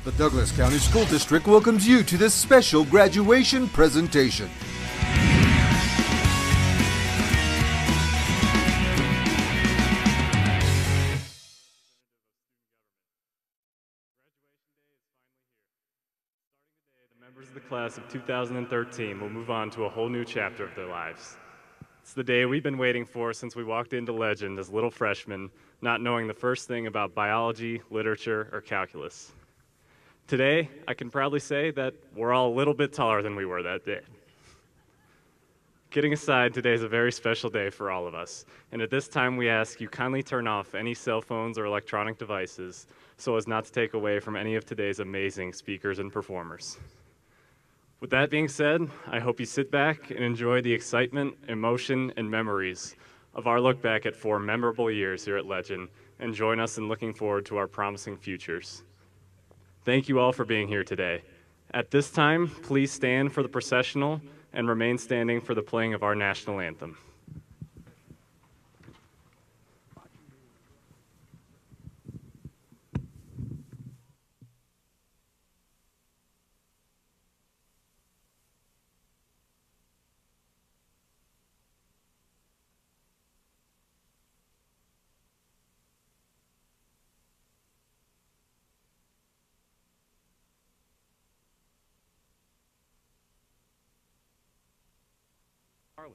The Douglas County School District welcomes you to this special graduation presentation. Members of the class of 2013 will move on to a whole new chapter of their lives. It's the day we've been waiting for since we walked into Legend as little freshmen, not knowing the first thing about biology, literature, or calculus. Today, I can proudly say that we're all a little bit taller than we were that day. Kidding aside, today is a very special day for all of us, and at this time we ask you kindly turn off any cell phones or electronic devices so as not to take away from any of today's amazing speakers and performers. With that being said, I hope you sit back and enjoy the excitement, emotion, and memories of our look back at 4 memorable years here at Legend, and join us in looking forward to our promising futures. Thank you all for being here today. At this time, please stand for the processional and remain standing for the playing of our national anthem. Harley.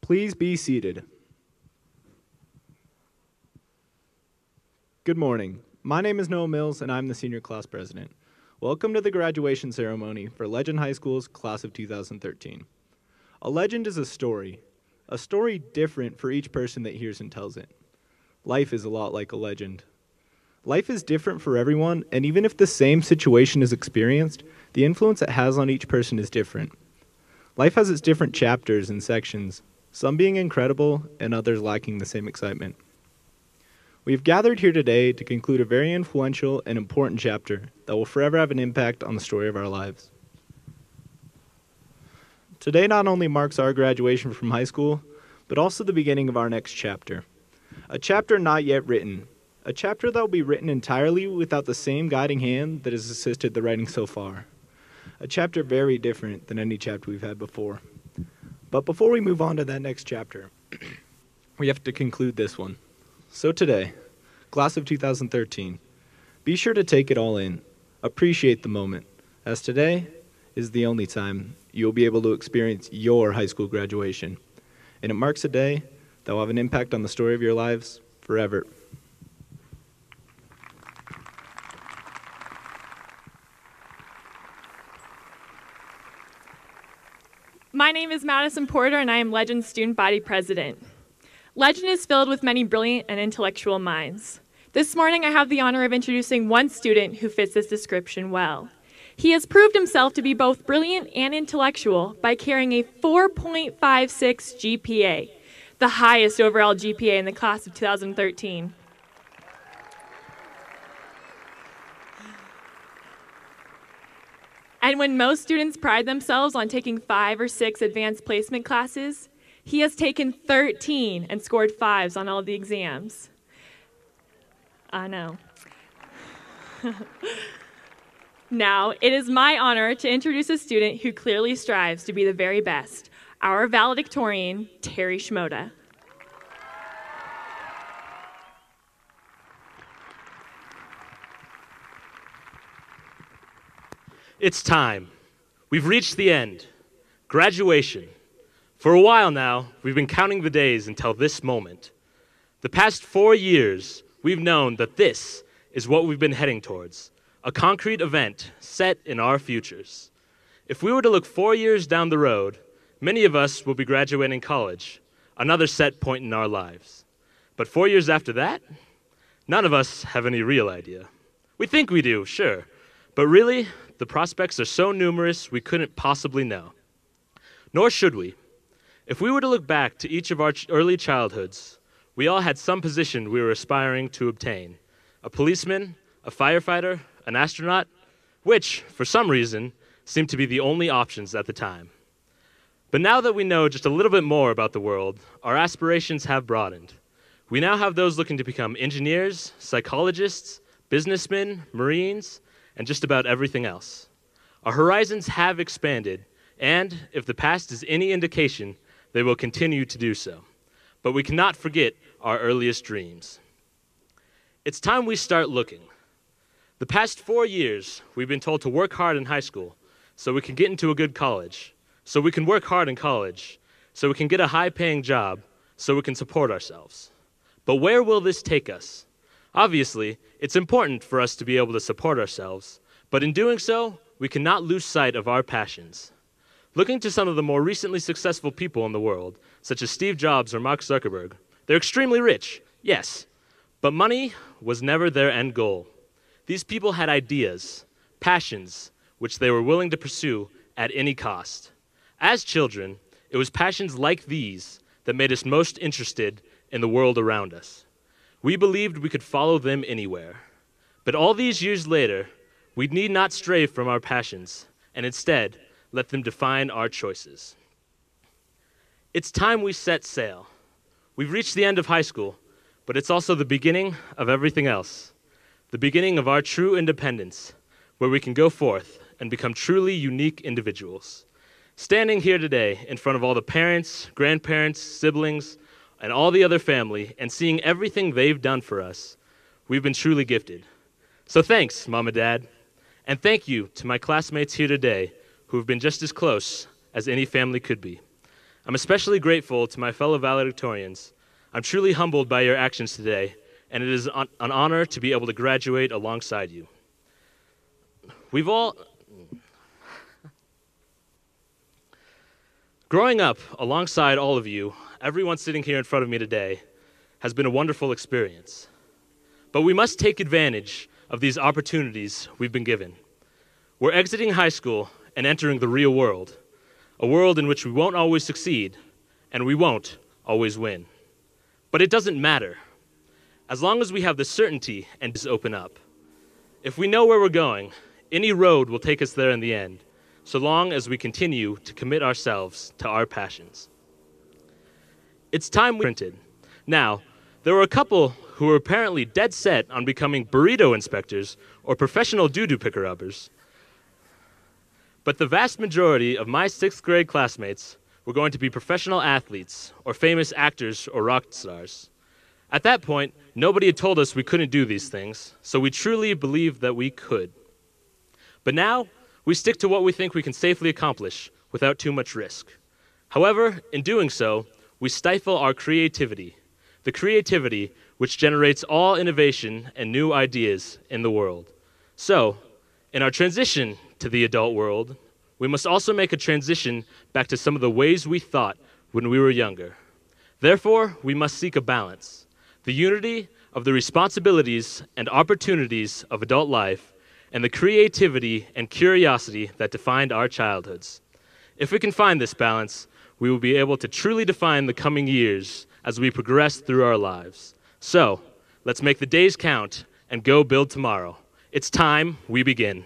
Please be seated. Good morning. My name is Noah Mills, and I'm the senior class president. Welcome to the graduation ceremony for Legend High School's class of 2013. A legend is a story different for each person that hears and tells it. Life is a lot like a legend. Life is different for everyone, and even if the same situation is experienced, the influence it has on each person is different. Life has its different chapters and sections, some being incredible and others lacking the same excitement. We have gathered here today to conclude a very influential and important chapter that will forever have an impact on the story of our lives. Today not only marks our graduation from high school, but also the beginning of our next chapter. A chapter not yet written, a chapter that will be written entirely without the same guiding hand that has assisted the writing so far. A chapter very different than any chapter we've had before. But before we move on to that next chapter, we have to conclude this one. So today, class of 2013, be sure to take it all in, appreciate the moment, as today is the only time you'll be able to experience your high school graduation. And it marks a day that will have an impact on the story of your lives forever. My name is Madison Porter, and I am Legend's student body president. Legend is filled with many brilliant and intellectual minds. This morning, I have the honor of introducing one student who fits this description well. He has proved himself to be both brilliant and intellectual by carrying a 4.56 GPA, the highest overall GPA in the class of 2013. And when most students pride themselves on taking 5 or 6 advanced placement classes, he has taken 13 and scored 5s on all the exams. I know. Now, it is my honor to introduce a student who clearly strives to be the very best, our valedictorian, Terry Shimoda. It's time. We've reached the end. Graduation. For a while now, we've been counting the days until this moment. The past 4 years, we've known that this is what we've been heading towards, a concrete event set in our futures. If we were to look 4 years down the road, many of us will be graduating college, another set point in our lives. But 4 years after that, none of us have any real idea. We think we do, sure, but really, the prospects are so numerous we couldn't possibly know. Nor should we. If we were to look back to each of our early childhoods, we all had some position we were aspiring to obtain. A policeman, a firefighter, an astronaut, which, for some reason, seemed to be the only options at the time. But now that we know just a little bit more about the world, our aspirations have broadened. We now have those looking to become engineers, psychologists, businessmen, Marines, and just about everything else. Our horizons have expanded, and if the past is any indication, they will continue to do so. But we cannot forget our earliest dreams. It's time we start looking. The past 4 years, we've been told to work hard in high school so we can get into a good college, so we can work hard in college, so we can get a high-paying job, so we can support ourselves. But where will this take us? Obviously, it's important for us to be able to support ourselves, but in doing so, we cannot lose sight of our passions. Looking to some of the more recently successful people in the world, such as Steve Jobs or Mark Zuckerberg, they're extremely rich, yes, but money was never their end goal. These people had ideas, passions, which they were willing to pursue at any cost. As children, it was passions like these that made us most interested in the world around us. We believed we could follow them anywhere. But all these years later, we need not stray from our passions, and instead, let them define our choices. It's time we set sail. We've reached the end of high school, but it's also the beginning of everything else. The beginning of our true independence, where we can go forth and become truly unique individuals. Standing here today in front of all the parents, grandparents, siblings, and all the other family, and seeing everything they've done for us, we've been truly gifted. So thanks, Mom and Dad, and thank you to my classmates here today who have been just as close as any family could be. I'm especially grateful to my fellow valedictorians. I'm truly humbled by your actions today, and it is an honor to be able to graduate alongside you. Growing up alongside all of you, everyone sitting here in front of me today, has been a wonderful experience. But we must take advantage of these opportunities we've been given. We're exiting high school and entering the real world, a world in which we won't always succeed, and we won't always win. But it doesn't matter, as long as we have the certainty and just open up. If we know where we're going, any road will take us there in the end, so long as we continue to commit ourselves to our passions. It's time we printed. Now, there were a couple who were apparently dead set on becoming burrito inspectors or professional doo-doo picker-uppers. But the vast majority of my 6th grade classmates were going to be professional athletes or famous actors or rock stars. At that point, nobody had told us we couldn't do these things, so we truly believed that we could. But now, we stick to what we think we can safely accomplish without too much risk. However, in doing so, we stifle our creativity, the creativity which generates all innovation and new ideas in the world. So, in our transition to the adult world, we must also make a transition back to some of the ways we thought when we were younger. Therefore, we must seek a balance, the unity of the responsibilities and opportunities of adult life, and the creativity and curiosity that defined our childhoods. If we can find this balance, we will be able to truly define the coming years as we progress through our lives. So, let's make the days count and go build tomorrow. It's time we begin.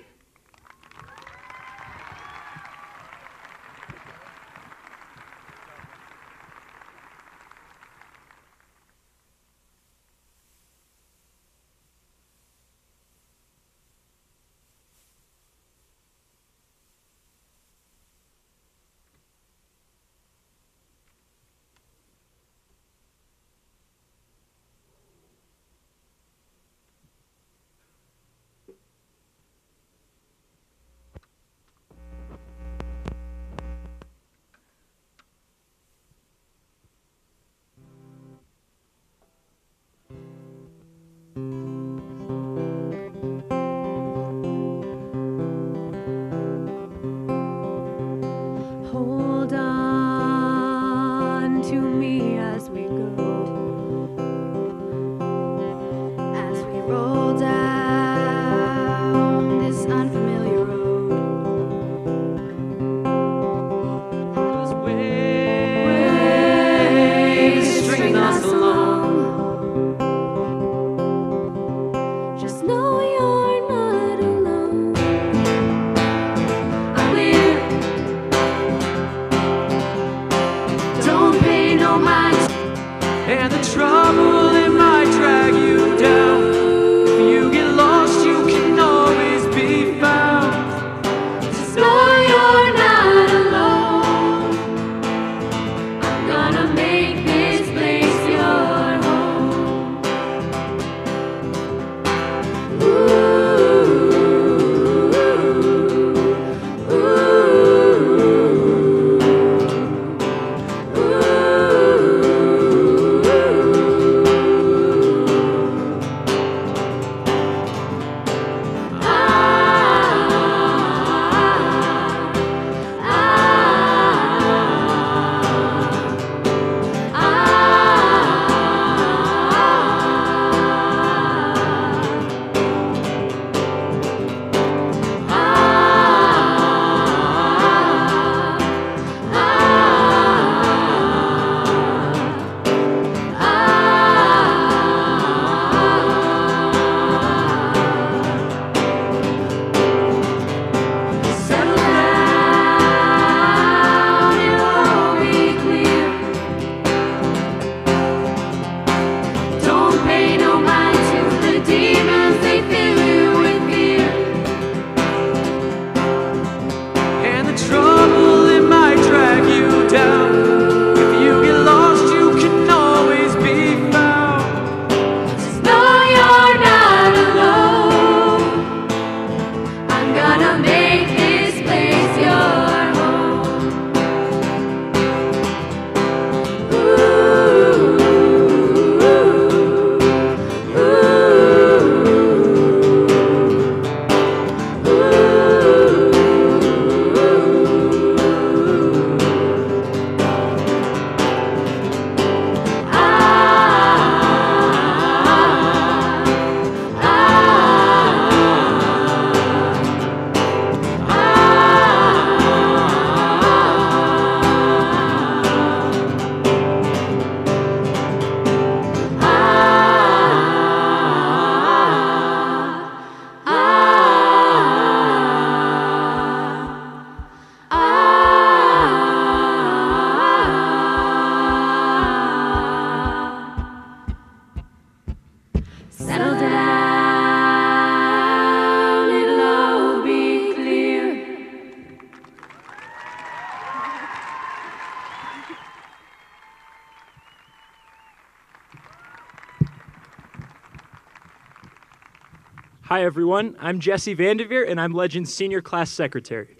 Hi everyone, I'm Jesse Vanderveer and I'm Legend's senior class secretary.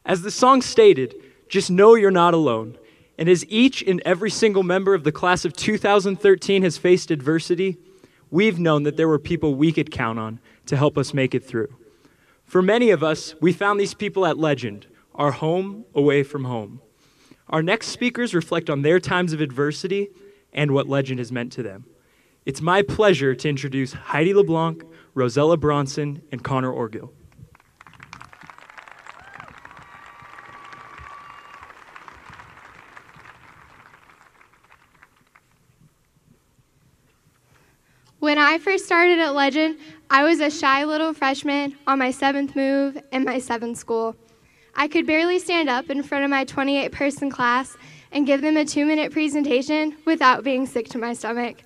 As the song stated, just know you're not alone. And as each and every single member of the class of 2013 has faced adversity, we've known that there were people we could count on to help us make it through. For many of us, we found these people at Legend, our home away from home. Our next speakers reflect on their times of adversity and what Legend has meant to them. It's my pleasure to introduce Heidi LeBlanc, Rosella Bronson, and Connor Orgill. When I first started at Legend, I was a shy little freshman on my 7th move in my 7th school. I could barely stand up in front of my 28-person class and give them a 2-minute presentation without being sick to my stomach.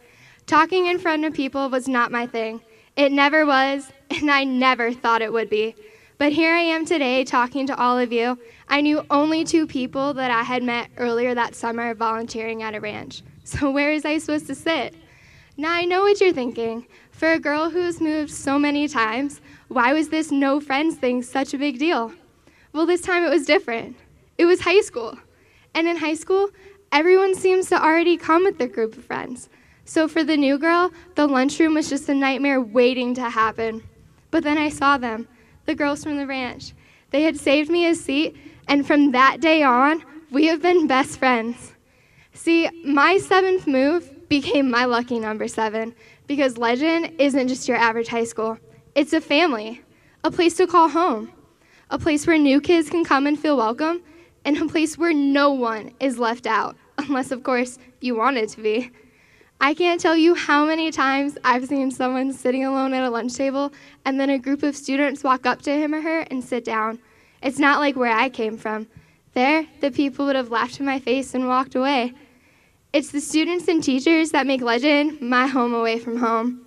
Talking in front of people was not my thing. It never was, and I never thought it would be. But here I am today talking to all of you. I knew only 2 people that I had met earlier that summer volunteering at a ranch. So where is I supposed to sit? Now I know what you're thinking. For a girl who's moved so many times, why was this no friends thing such a big deal? Well, this time it was different. It was high school. And in high school, everyone seems to already come with their group of friends. So for the new girl, the lunchroom was just a nightmare waiting to happen. But then I saw them, the girls from the ranch. They had saved me a seat, and from that day on, we have been best friends. See, my 7th move became my lucky number 7 because Legend isn't just your average high school. It's a family, a place to call home, a place where new kids can come and feel welcome, and a place where no one is left out, unless, of course, you want it to be. I can't tell you how many times I've seen someone sitting alone at a lunch table and then a group of students walk up to him or her and sit down. It's not like where I came from. There, the people would have laughed in my face and walked away. It's the students and teachers that make Legend my home away from home.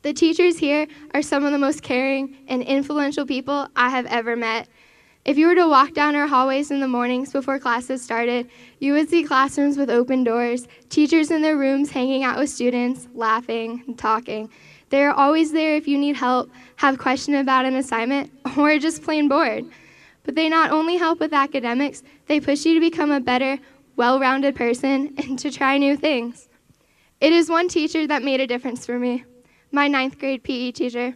The teachers here are some of the most caring and influential people I have ever met. If you were to walk down our hallways in the mornings before classes started, you would see classrooms with open doors, teachers in their rooms hanging out with students, laughing and talking. They are always there if you need help, have questions about an assignment, or are just plain bored. But they not only help with academics, they push you to become a better, well-rounded person and to try new things. It is one teacher that made a difference for me, my 9th grade PE teacher.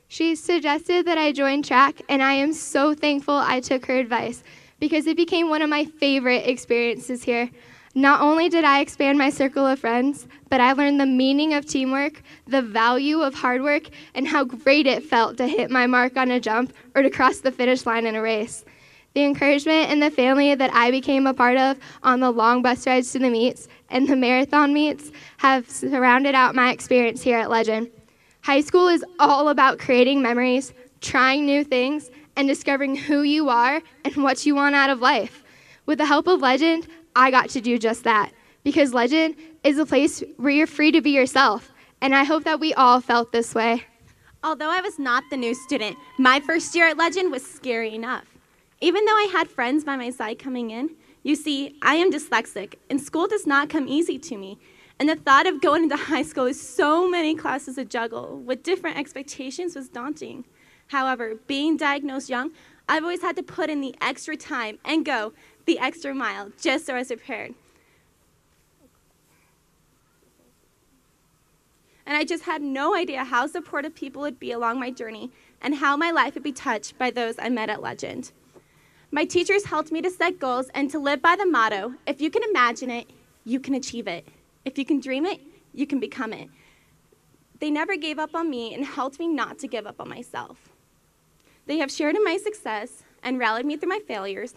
She suggested that I join track, and I am so thankful I took her advice because it became one of my favorite experiences here. Not only did I expand my circle of friends, but I learned the meaning of teamwork, the value of hard work, and how great it felt to hit my mark on a jump or to cross the finish line in a race. The encouragement and the family that I became a part of on the long bus rides to the meets and the marathon meets have surrounded out my experience here at Legend. High school is all about creating memories, trying new things, and discovering who you are and what you want out of life. With the help of Legend, I got to do just that, because Legend is a place where you're free to be yourself, and I hope that we all felt this way. Although I was not the new student, my first year at Legend was scary enough. Even though I had friends by my side coming in, you see, I am dyslexic, and school does not come easy to me. And the thought of going into high school with so many classes to juggle with different expectations was daunting. However, being diagnosed young, I've always had to put in the extra time and go the extra mile just so I was prepared. And I just had no idea how supportive people would be along my journey and how my life would be touched by those I met at Legend. My teachers helped me to set goals and to live by the motto, if you can imagine it, you can achieve it. If you can dream it, you can become it. They never gave up on me and helped me not to give up on myself. They have shared in my success and rallied me through my failures,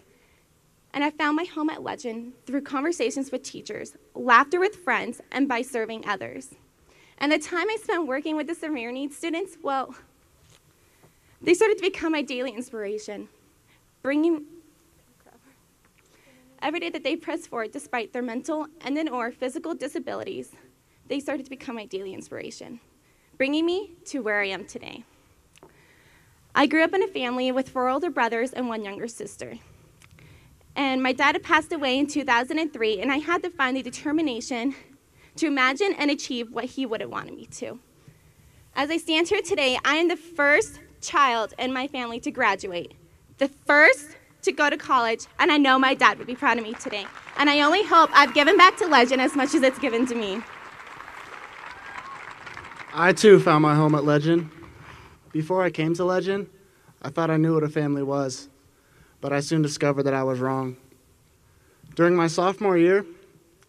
and I found my home at Legend through conversations with teachers, laughter with friends, and by serving others. And the time I spent working with the severe needs students, well, they started to become my daily inspiration. Every day that they pressed forward despite their mental and or physical disabilities, they started to become my daily inspiration, bringing me to where I am today. I grew up in a family with 4 older brothers and 1 younger sister. And my dad had passed away in 2003, and I had to find the determination to imagine and achieve what he would have wanted me to. As I stand here today, I am the first child in my family to graduate, the first to go to college, and I know my dad would be proud of me today. And I only hope I've given back to Legend as much as it's given to me. I too found my home at Legend. Before I came to Legend, I thought I knew what a family was, but I soon discovered that I was wrong. During my sophomore year,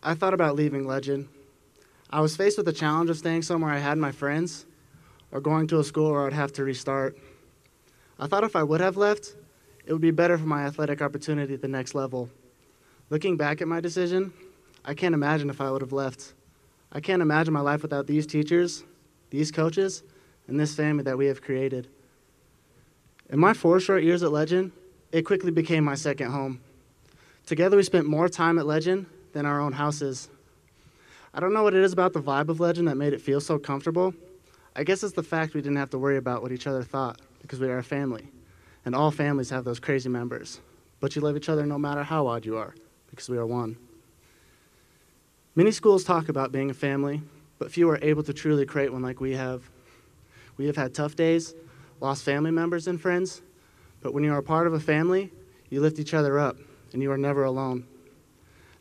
I thought about leaving Legend. I was faced with the challenge of staying somewhere I had my friends, or going to a school where I'd have to restart. I thought if I would have left, it would be better for my athletic opportunity at the next level. Looking back at my decision, I can't imagine if I would have left. I can't imagine my life without these teachers, these coaches, and this family that we have created. In my 4 short years at Legend, it quickly became my second home. Together we spent more time at Legend than our own houses. I don't know what it is about the vibe of Legend that made it feel so comfortable. I guess it's the fact we didn't have to worry about what each other thought because we are a family. And all families have those crazy members. But you love each other no matter how odd you are because we are one. Many schools talk about being a family, but few are able to truly create one like we have. We have had tough days, lost family members and friends, but when you are a part of a family, you lift each other up, and you are never alone.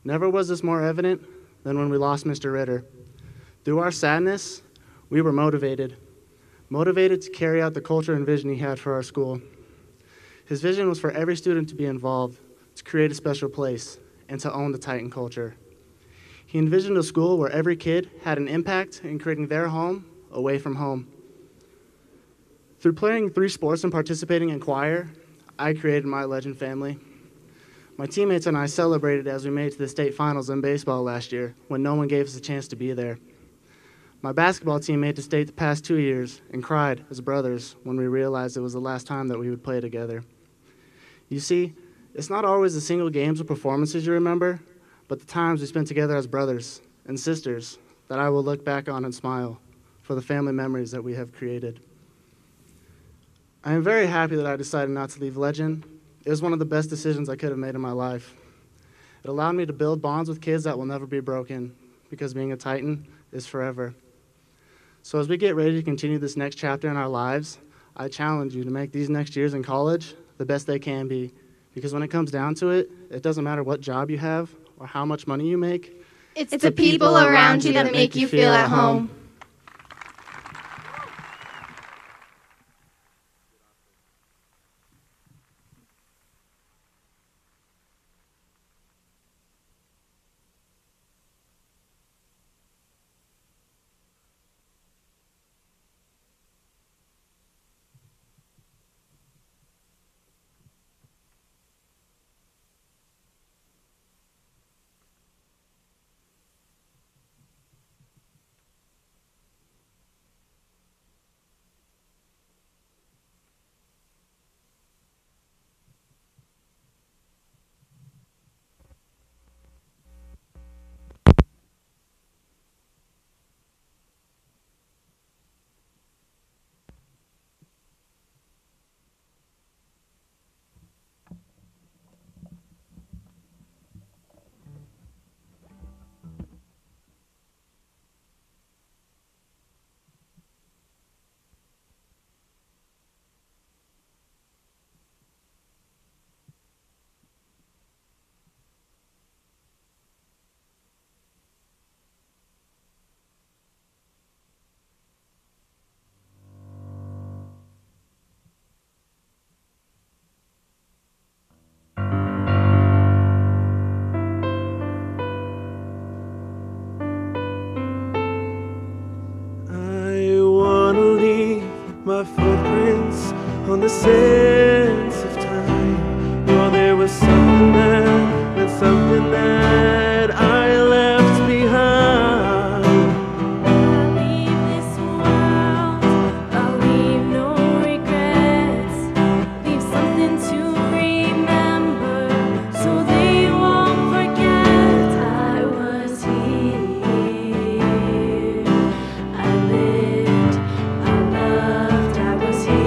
Never was this more evident than when we lost Mr. Ritter. Through our sadness, we were motivated to carry out the culture and vision he had for our school. His vision was for every student to be involved, to create a special place, and to own the Titan culture. He envisioned a school where every kid had an impact in creating their home away from home. Through playing 3 sports and participating in choir, I created my Legend family. My teammates and I celebrated as we made it to the state finals in baseball last year when no one gave us a chance to be there. My basketball team made the state the past 2 years and cried as brothers when we realized it was the last time that we would play together. You see, it's not always the single games or performances you remember, but the times we spent together as brothers and sisters that I will look back on and smile for the family memories that we have created. I am very happy that I decided not to leave Legend. It was one of the best decisions I could have made in my life. It allowed me to build bonds with kids that will never be broken because being a Titan is forever. So as we get ready to continue this next chapter in our lives, I challenge you to make these next years in college the best they can be, because when it comes down to it, it doesn't matter what job you have or how much money you make. It's the people around you that make you feel at home. My footprints on the sands of time. Oh, there was something that I left behind. I'll leave this world, I'll leave no regrets. Leave something to remember so they won't forget I was here. I lived, I loved, I was here.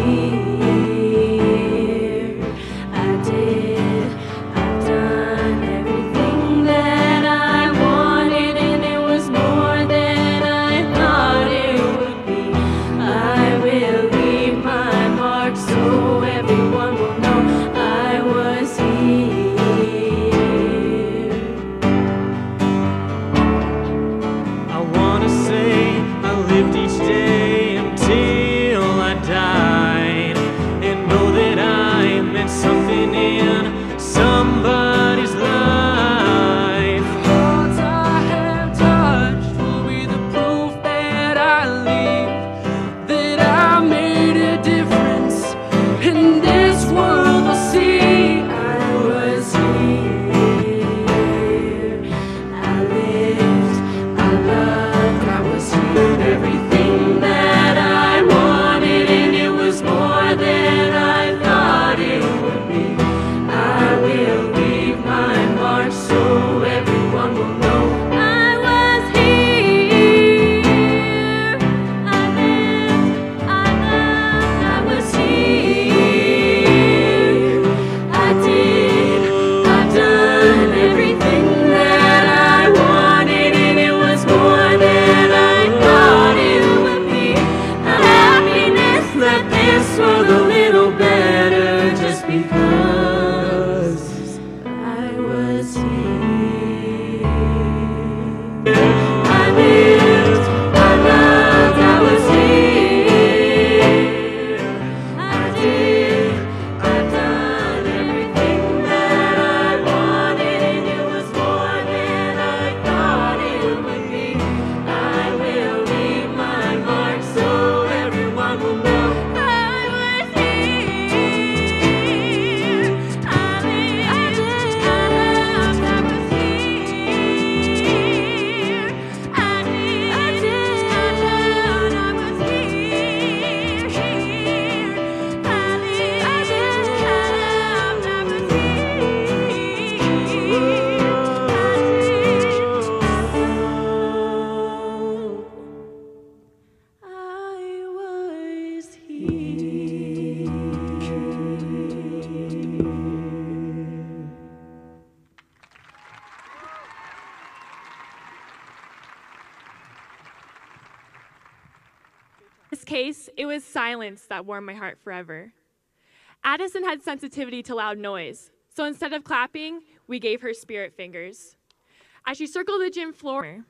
was silence that warmed my heart forever. Addison had sensitivity to loud noise, so instead of clapping, we gave her spirit fingers. As she circled the gym floor,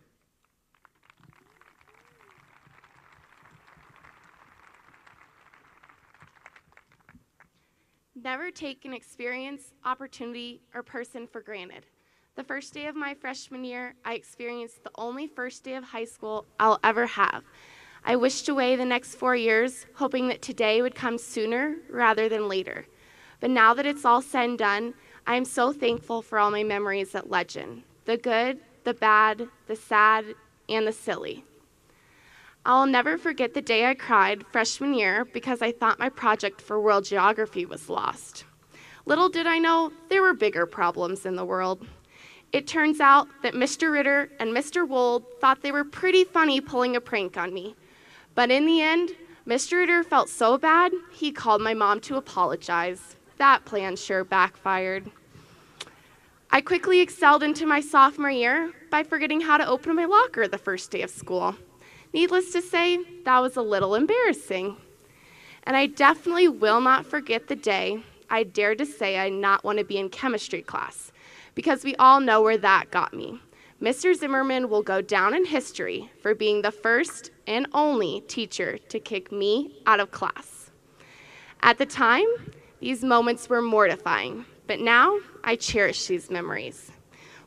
never take an experience, opportunity, or person for granted. The first day of my freshman year, I experienced the only first day of high school I'll ever have. I wished away the next 4 years, hoping that today would come sooner rather than later. But now that it's all said and done, I am so thankful for all my memories at Legend. The good, the bad, the sad, and the silly. I'll never forget the day I cried freshman year because I thought my project for world geography was lost. Little did I know there were bigger problems in the world. It turns out that Mr. Ritter and Mr. Wold thought they were pretty funny pulling a prank on me. But in the end, Mr. Ritter felt so bad, he called my mom to apologize. That plan sure backfired. I quickly excelled into my sophomore year by forgetting how to open my locker the first day of school. Needless to say, that was a little embarrassing. And I definitely will not forget the day I dared to say I did not want to be in chemistry class, because we all know where that got me. Mr. Zimmerman will go down in history for being the first and only teacher to kick me out of class. At the time, these moments were mortifying, but now I cherish these memories.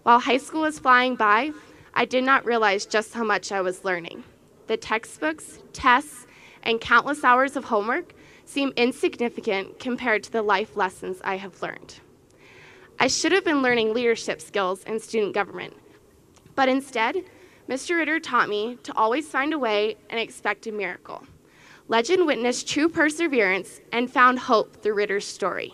While high school was flying by, I did not realize just how much I was learning. The textbooks, tests, and countless hours of homework seem insignificant compared to the life lessons I have learned. I should have been learning leadership skills in student government, but instead, Mr. Ritter taught me to always find a way and expect a miracle. Legend witnessed true perseverance and found hope through Ritter's story.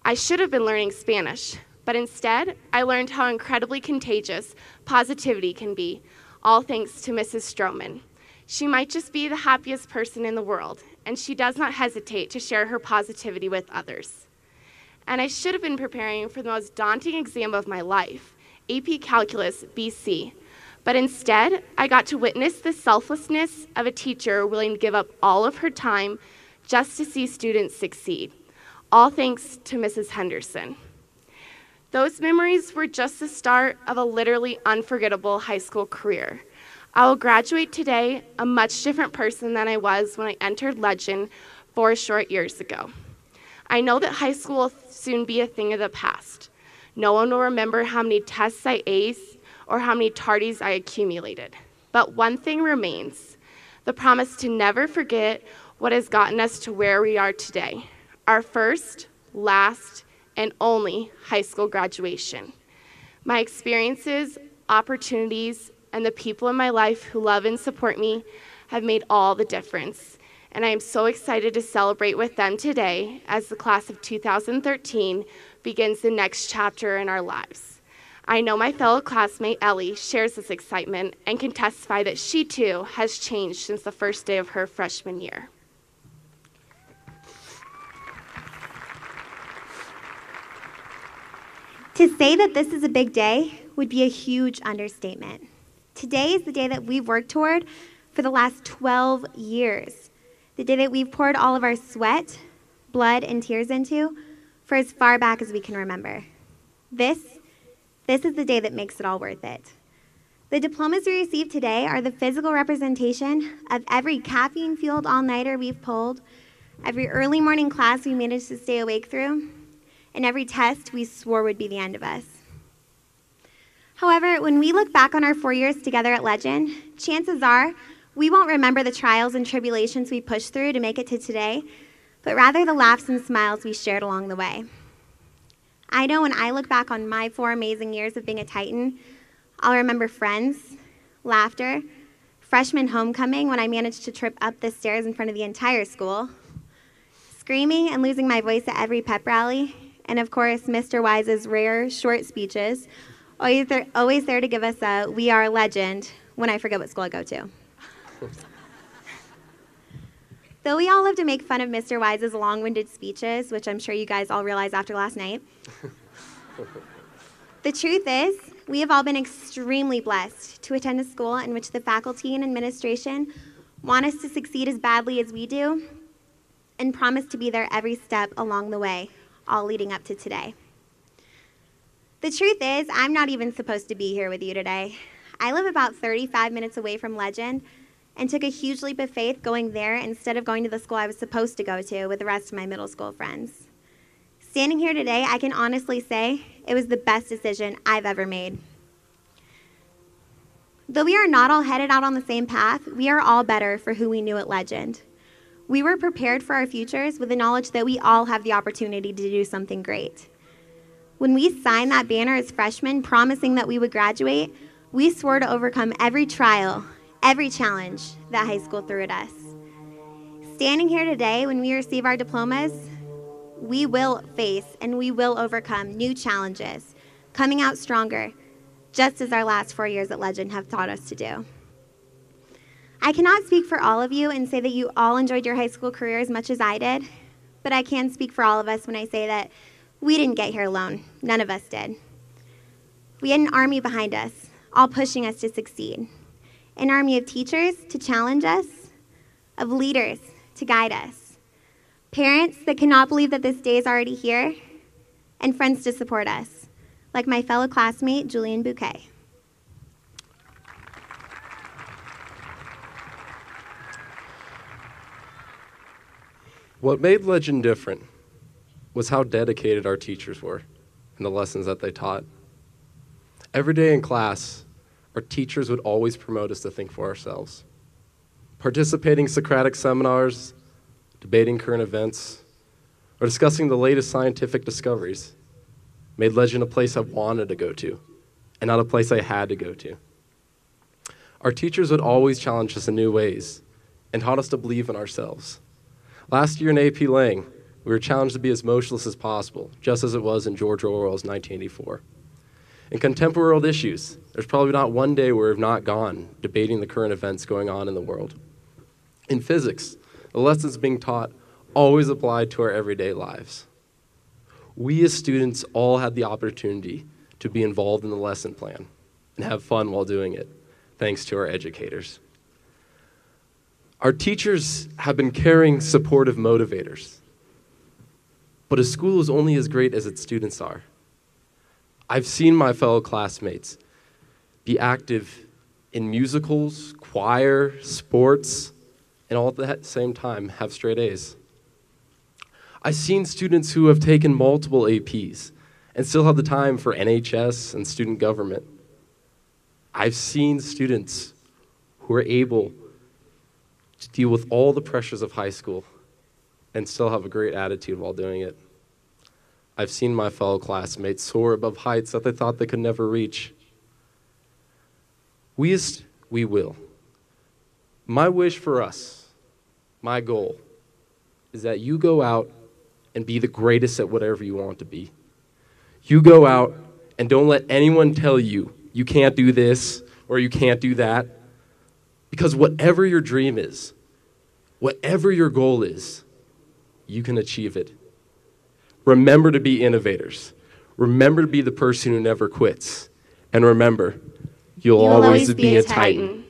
I should have been learning Spanish, but instead, I learned how incredibly contagious positivity can be, all thanks to Mrs. Stroman. She might just be the happiest person in the world, and she does not hesitate to share her positivity with others. And I should have been preparing for the most daunting exam of my life, AP Calculus BC. But instead, I got to witness the selflessness of a teacher willing to give up all of her time just to see students succeed. All thanks to Mrs. Henderson. Those memories were just the start of a literally unforgettable high school career. I will graduate today a much different person than I was when I entered Legend 4 short years ago. I know that high school will soon be a thing of the past. No one will remember how many tests I aced or how many tardies I accumulated. But one thing remains, the promise to never forget what has gotten us to where we are today, our first, last, and only high school graduation. My experiences, opportunities, and the people in my life who love and support me have made all the difference. And I am so excited to celebrate with them today as the class of 2013 begins the next chapter in our lives. I know my fellow classmate Ellie shares this excitement and can testify that she too has changed since the first day of her freshman year. To say that this is a big day would be a huge understatement. Today is the day that we've worked toward for the last 12 years. The day that we've poured all of our sweat, blood, and tears into for as far back as we can remember. This is the day that makes it all worth it. The diplomas we receive today are the physical representation of every caffeine-fueled all-nighter we've pulled, every early morning class we managed to stay awake through, and every test we swore would be the end of us. However, when we look back on our 4 years together at Legend, chances are we won't remember the trials and tribulations we pushed through to make it to today, but rather the laughs and smiles we shared along the way. I know when I look back on my 4 amazing years of being a Titan, I'll remember friends, laughter, freshman homecoming when I managed to trip up the stairs in front of the entire school, screaming and losing my voice at every pep rally, and of course, Mr. Wise's rare short speeches, always there to give us a "We Are Legend" when I forget what school I go to. Though we all love to make fun of Mr. Wise's long-winded speeches, which I'm sure you guys all realize after last night, the truth is, we have all been extremely blessed to attend a school in which the faculty and administration want us to succeed as badly as we do, and promise to be there every step along the way, all leading up to today. The truth is, I'm not even supposed to be here with you today. I live about 35 minutes away from Legend and took a huge leap of faith going there instead of going to the school I was supposed to go to with the rest of my middle school friends. Standing here today, I can honestly say it was the best decision I've ever made. Though we are not all headed out on the same path, we are all better for who we knew at Legend. We were prepared for our futures with the knowledge that we all have the opportunity to do something great. When we signed that banner as freshmen promising that we would graduate, we swore to overcome every trial, every challenge that high school threw at us. Standing here today when we receive our diplomas, we will face and we will overcome new challenges, coming out stronger, just as our last 4 years at Legend have taught us to do. I cannot speak for all of you and say that you all enjoyed your high school career as much as I did, but I can speak for all of us when I say that we didn't get here alone. None of us did. We had an army behind us, all pushing us to succeed. An army of teachers to challenge us, of leaders to guide us, parents that cannot believe that this day is already here, and friends to support us, like my fellow classmate, Julian Bouquet. What made Legend different was how dedicated our teachers were and the lessons that they taught. Every day in class, our teachers would always promote us to think for ourselves. Participating in Socratic seminars, debating current events, or discussing the latest scientific discoveries made Legend a place I wanted to go to, and not a place I had to go to. Our teachers would always challenge us in new ways and taught us to believe in ourselves. Last year in AP Lang, we were challenged to be as motionless as possible, just as it was in George Orwell's 1984. In contemporary world issues, there's probably not one day where we've not gone debating the current events going on in the world. In physics, the lessons being taught always applied to our everyday lives. We as students all had the opportunity to be involved in the lesson plan and have fun while doing it, thanks to our educators. Our teachers have been caring, supportive motivators. But a school is only as great as its students are. I've seen my fellow classmates be active in musicals, choir, sports, and all at the same time have straight A's. I've seen students who have taken multiple APs and still have the time for NHS and student government. I've seen students who are able to deal with all the pressures of high school and still have a great attitude while doing it. I've seen my fellow classmates soar above heights that they thought they could never reach. We will. My wish for us, my goal, is that you go out and be the greatest at whatever you want to be. You go out and don't let anyone tell you you can't do this or you can't do that. Because whatever your dream is, whatever your goal is, you can achieve it. Remember to be innovators. Remember to be the person who never quits. And remember, you'll always be a Titan.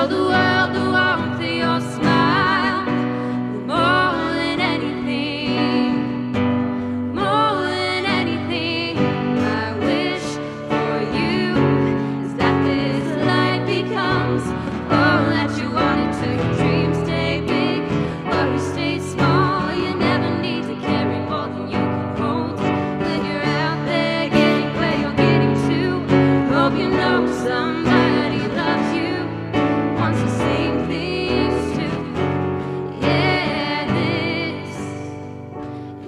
the world the warmth of your smile. More than anything, more than anything, I wish for you is that this light becomes all that you wanted to. Your dreams stay big, worries stay small. You never need to carry more than you can hold. When you're out there getting where you're getting to, hope you know somebody loves you, wants the same things too. Yeah, this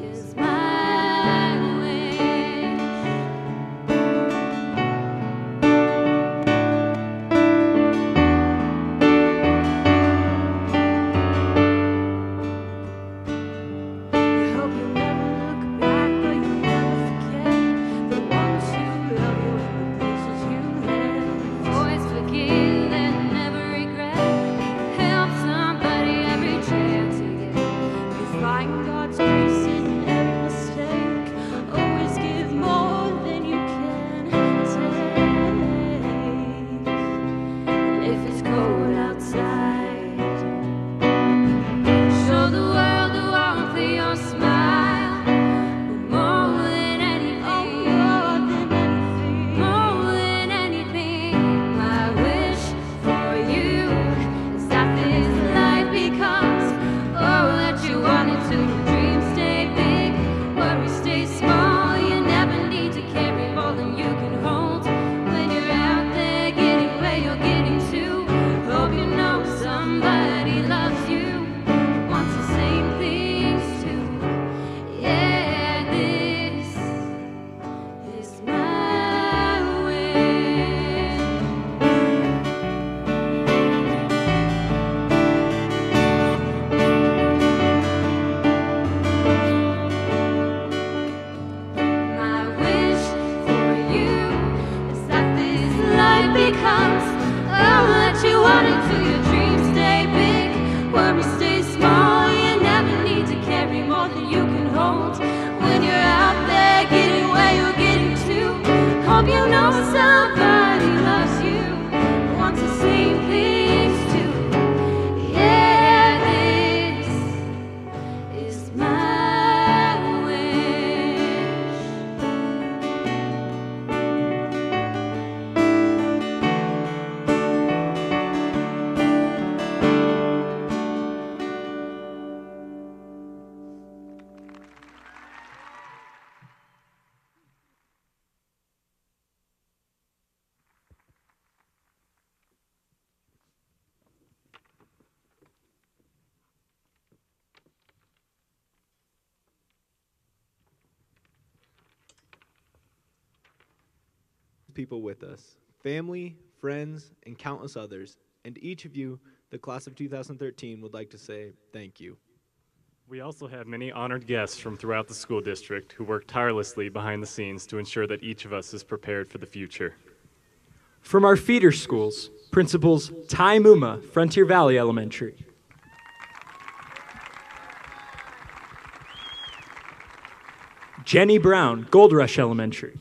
is my wish. I hope you'll never look back, but you'll never forget the ones who love you and the places you live. Always forgive and never regret. Help somebody every chance you get. You find God's grace in every mistake. Always give more than you can take. And if it's cold outside, show the world the warmth of your smile. More than anything, more than anything, my wish for you is that this life becomes all that you wanted to. Your dreams stay big, worries stay small. You never need to carry more than you can hold. When you're out there getting where you're getting to, hope you know somebody loves you, wants the same things too. Yeah, this is my wish. My wish for you is that this life becomes all that you wanted to. Your dreams stay big, worries stay small. You never need to carry more than you can hold. When you're out there getting where you're getting to, hope you know somebody loves you, wants the same things too. Yeah, this is my wish. People with us, family, friends, and countless others, and each of you, the class of 2013, would like to say thank you. We also have many honored guests from throughout the school district who work tirelessly behind the scenes to ensure that each of us is prepared for the future. From our feeder schools, Principals Ty Muma, Frontier Valley Elementary. Jenny Brown, Gold Rush Elementary.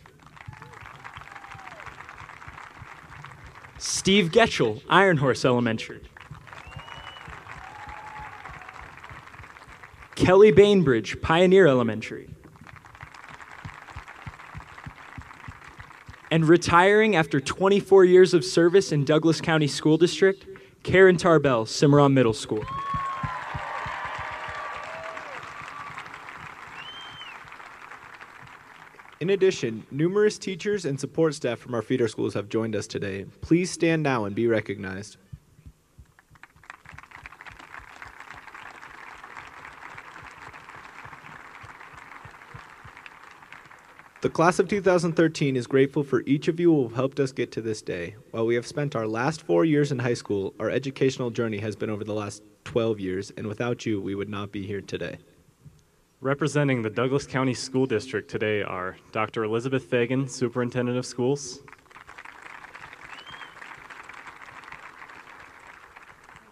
Steve Getchell, Iron Horse Elementary. Kelly Bainbridge, Pioneer Elementary. And retiring after 24 years of service in Douglas County School District, Karen Tarbell, Cimarron Middle School. In addition, numerous teachers and support staff from our feeder schools have joined us today. Please stand now and be recognized. The class of 2013 is grateful for each of you who have helped us get to this day. While we have spent our last 4 years in high school, our educational journey has been over the last 12 years, and without you, we would not be here today. Representing the Douglas County School District today are Dr. Elizabeth Fagan, Superintendent of Schools,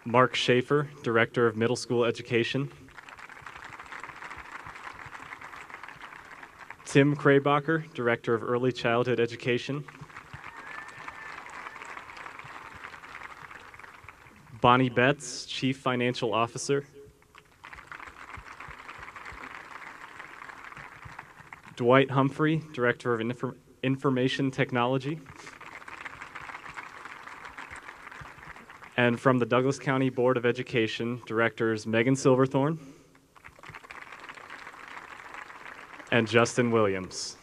Mark Schaefer, Director of Middle School Education, Tim Kraybacher, Director of Early Childhood Education, Bonnie Betts, Chief Financial Officer. Dwight Humphrey, Director of Information Technology. And from the Douglas County Board of Education, Directors Megan Silverthorne and Justin Williams.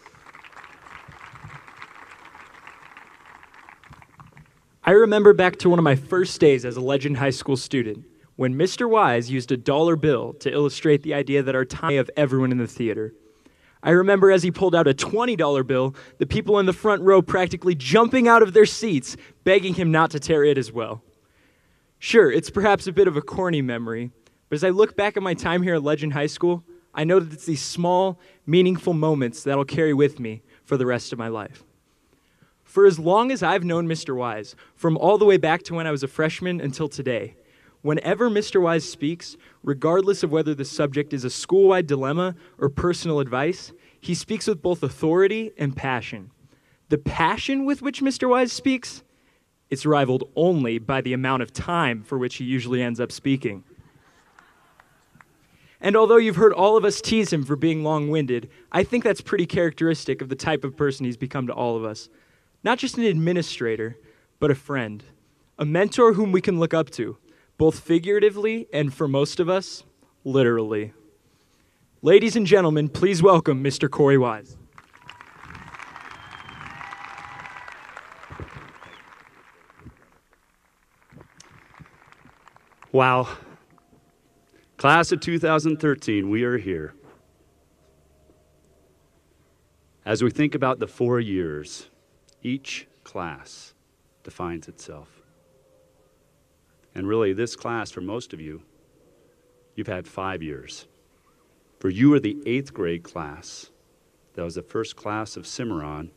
I remember back to one of my first days as a Legend High School student when Mr. Wise used a dollar bill to illustrate the idea that our time of everyone in the theater. I remember as he pulled out a $20 bill, the people in the front row practically jumping out of their seats, begging him not to tear it as well. Sure, it's perhaps a bit of a corny memory, but as I look back at my time here at Legend High School, I know that it's these small, meaningful moments that'll carry with me for the rest of my life. For as long as I've known Mr. Wise, from all the way back to when I was a freshman until today, whenever Mr. Wise speaks, regardless of whether the subject is a school-wide dilemma or personal advice, he speaks with both authority and passion. The passion with which Mr. Wise speaks, it's rivaled only by the amount of time for which he usually ends up speaking. And although you've heard all of us tease him for being long-winded, I think that's pretty characteristic of the type of person he's become to all of us. Not just an administrator, but a friend, a mentor whom we can look up to, both figuratively and, for most of us, literally. Ladies and gentlemen, please welcome Mr. Corey Wise. Wow. Class of 2013, we are here. As we think about the 4 years, each class defines itself. And really, this class, for most of you, you've had 5 years. For you are the 8th grade class that was the first class of Cimarron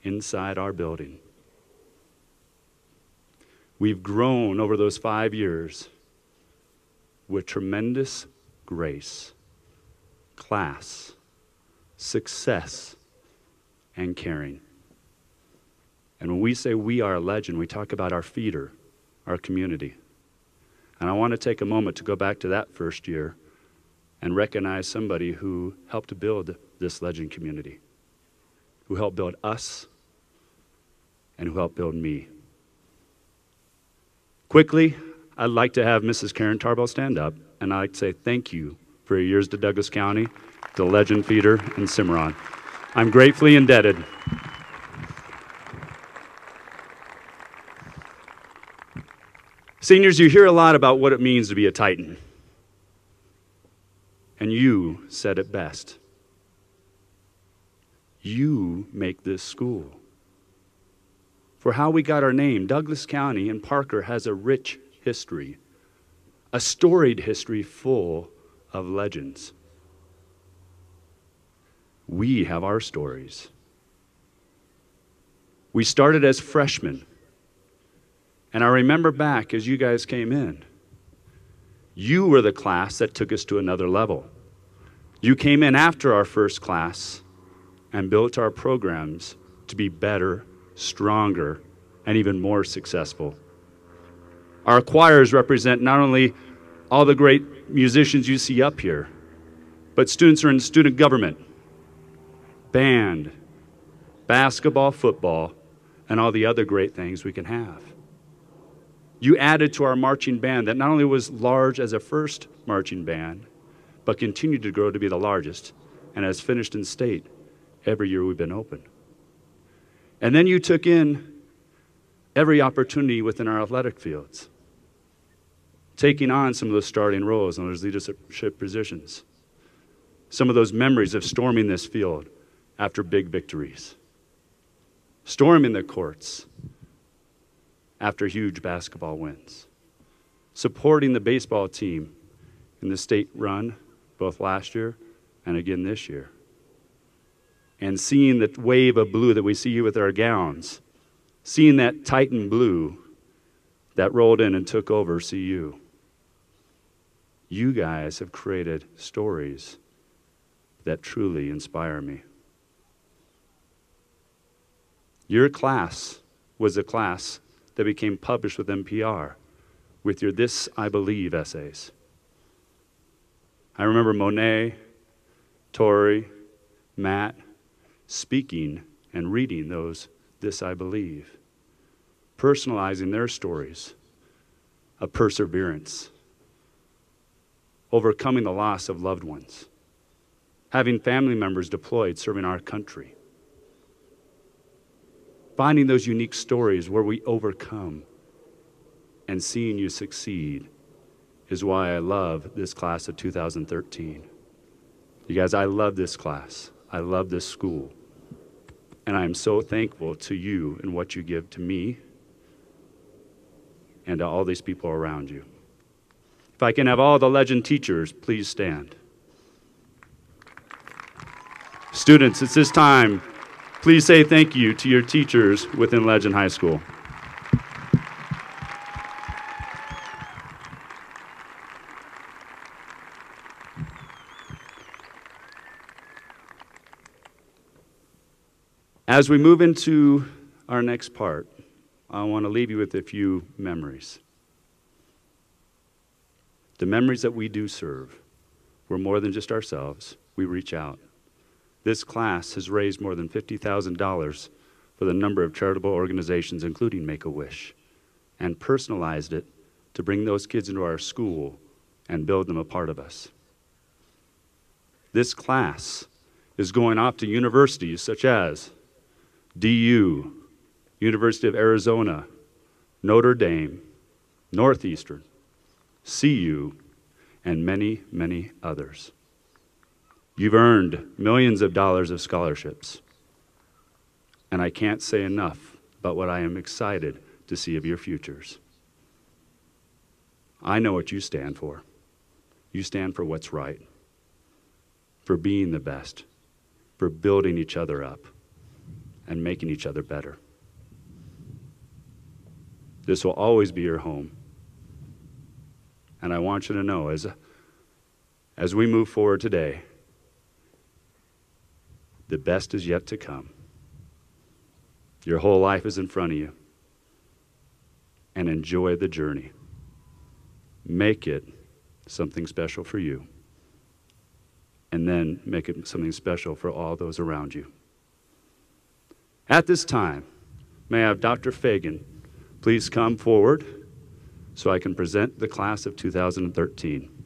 inside our building. We've grown over those 5 years with tremendous grace, class, success, and caring. And when we say we are a legend, we talk about our feeder, our community. And I want to take a moment to go back to that first year and recognize somebody who helped build this legend community, who helped build us, and who helped build me. Quickly, I'd like to have Mrs. Karen Tarbell stand up, and I'd like to say thank you for your years to Douglas County, to Legend Feeder, and Cimarron. I'm gratefully indebted. Seniors, you hear a lot about what it means to be a Titan. And you said it best. You make this school. For how we got our name, Douglas County and Parker has a rich history, a storied history full of legends. We have our stories. We started as freshmen, and I remember back as you guys came in, you were the class that took us to another level. You came in after our first class and built our programs to be better, stronger, and even more successful. Our choirs represent not only all the great musicians you see up here, but students are in student government, band, basketball, football, and all the other great things we can have. You added to our marching band that not only was large as a first marching band, but continued to grow to be the largest, and has finished in state every year we've been open. And then you took in every opportunity within our athletic fields, taking on some of those starting roles and those leadership positions. Some of those memories of storming this field after big victories, storming the courts after huge basketball wins, supporting the baseball team in the state run both last year and again this year, and seeing the wave of blue that we see with our gowns, seeing that Titan blue that rolled in and took over CU. You guys have created stories that truly inspire me. Your class was a class that became published with NPR, with your This I Believe essays. I remember Monet, Tori, Matt speaking and reading those This I Believe, personalizing their stories of perseverance, overcoming the loss of loved ones, having family members deployed serving our country, finding those unique stories where we overcome, and seeing you succeed is why I love this class of 2013. You guys, I love this class. I love this school. And I am so thankful to you and what you give to me and to all these people around you. If I can have all the Legend teachers, please stand. Students, it's this time. Please say thank you to your teachers within Legend High School. As we move into our next part, I want to leave you with a few memories. The memories that we do serve. We're more than just ourselves. We reach out. This class has raised more than $50,000 for the number of charitable organizations, including Make-A-Wish, and personalized it to bring those kids into our school and build them a part of us. This class is going off to universities such as DU, University of Arizona, Notre Dame, Northeastern, CU, and many, many others. You've earned millions of dollars of scholarships, and I can't say enough about what I am excited to see of your futures. I know what you stand for. You stand for what's right, for being the best, for building each other up, and making each other better. This will always be your home. And I want you to know, as we move forward today, the best is yet to come. Your whole life is in front of you. And enjoy the journey. Make it something special for you. And then make it something special for all those around you. At this time, may I have Dr. Fagan please come forward so I can present the class of 2013.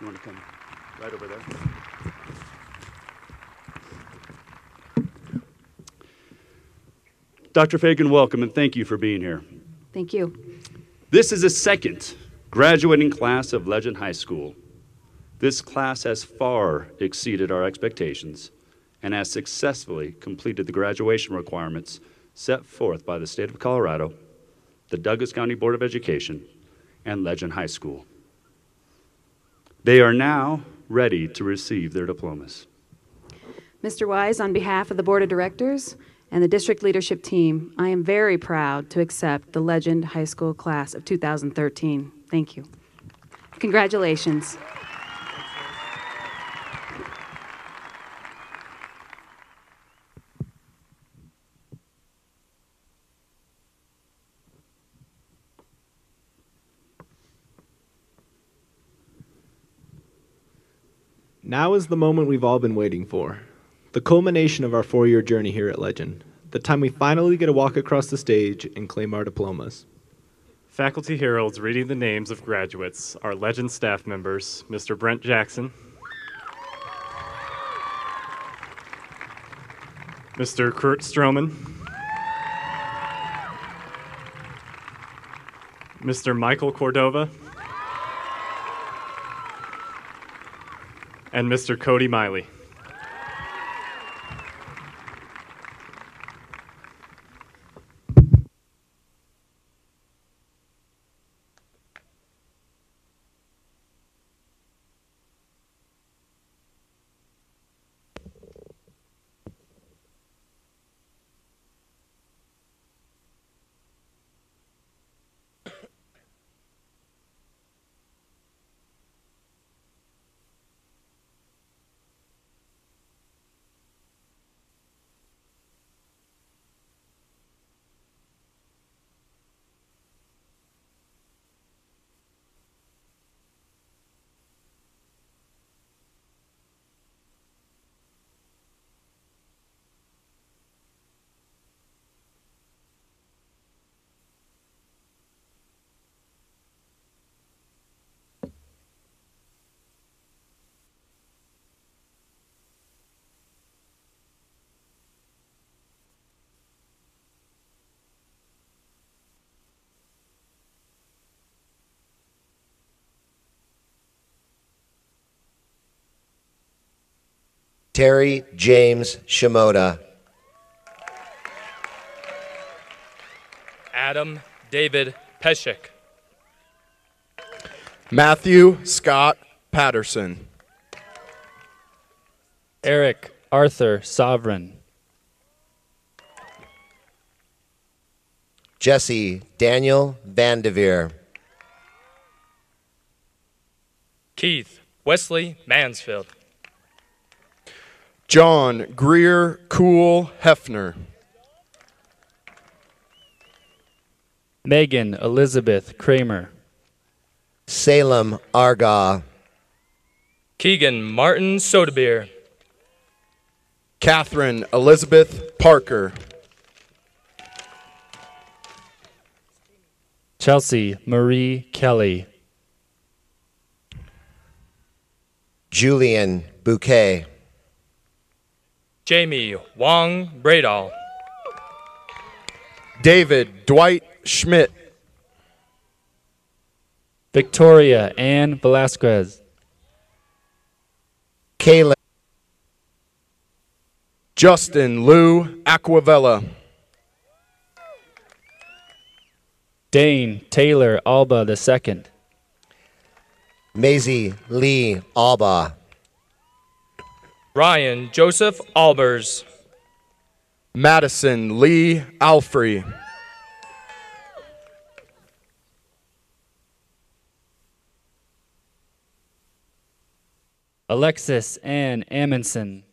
You want to come right over there? Dr. Fagan, welcome and thank you for being here. Thank you. This is the second graduating class of Legend High School. This class has far exceeded our expectations and has successfully completed the graduation requirements set forth by the state of Colorado, the Douglas County Board of Education, and Legend High School. They are now ready to receive their diplomas. Mr. Wise, on behalf of the Board of Directors and the district leadership team, I am very proud to accept the Legend High School class of 2013. Thank you. Congratulations. Now is the moment we've all been waiting for. The culmination of our 4-year journey here at Legend. The time we finally get to walk across the stage and claim our diplomas. Faculty heralds reading the names of graduates are Legend staff members, Mr. Brent Jackson, Mr. Kurt Stroman, Mr. Michael Cordova, and Mr. Cody Miley. Terry James Shimoda. Adam David Peshek. Matthew Scott Patterson. Eric Arthur Sovereign. Jesse Daniel Vandeveer. Keith Wesley Mansfield. John Greer Cool Hefner. Megan Elizabeth Kramer. Salem Argaw. Keegan Martin Sodebeer. Catherine Elizabeth Parker. Chelsea Marie Kelly. Julian Bouquet. Jamie Wong Bradall. David Dwight Schmidt. Victoria Ann Velasquez. Kayla. Justin Lou Aquavella. Dane Taylor Alba II. Maisie Lee Alba. Ryan Joseph Albers. Madison Lee Alfrey. Alexis Ann Amundsen.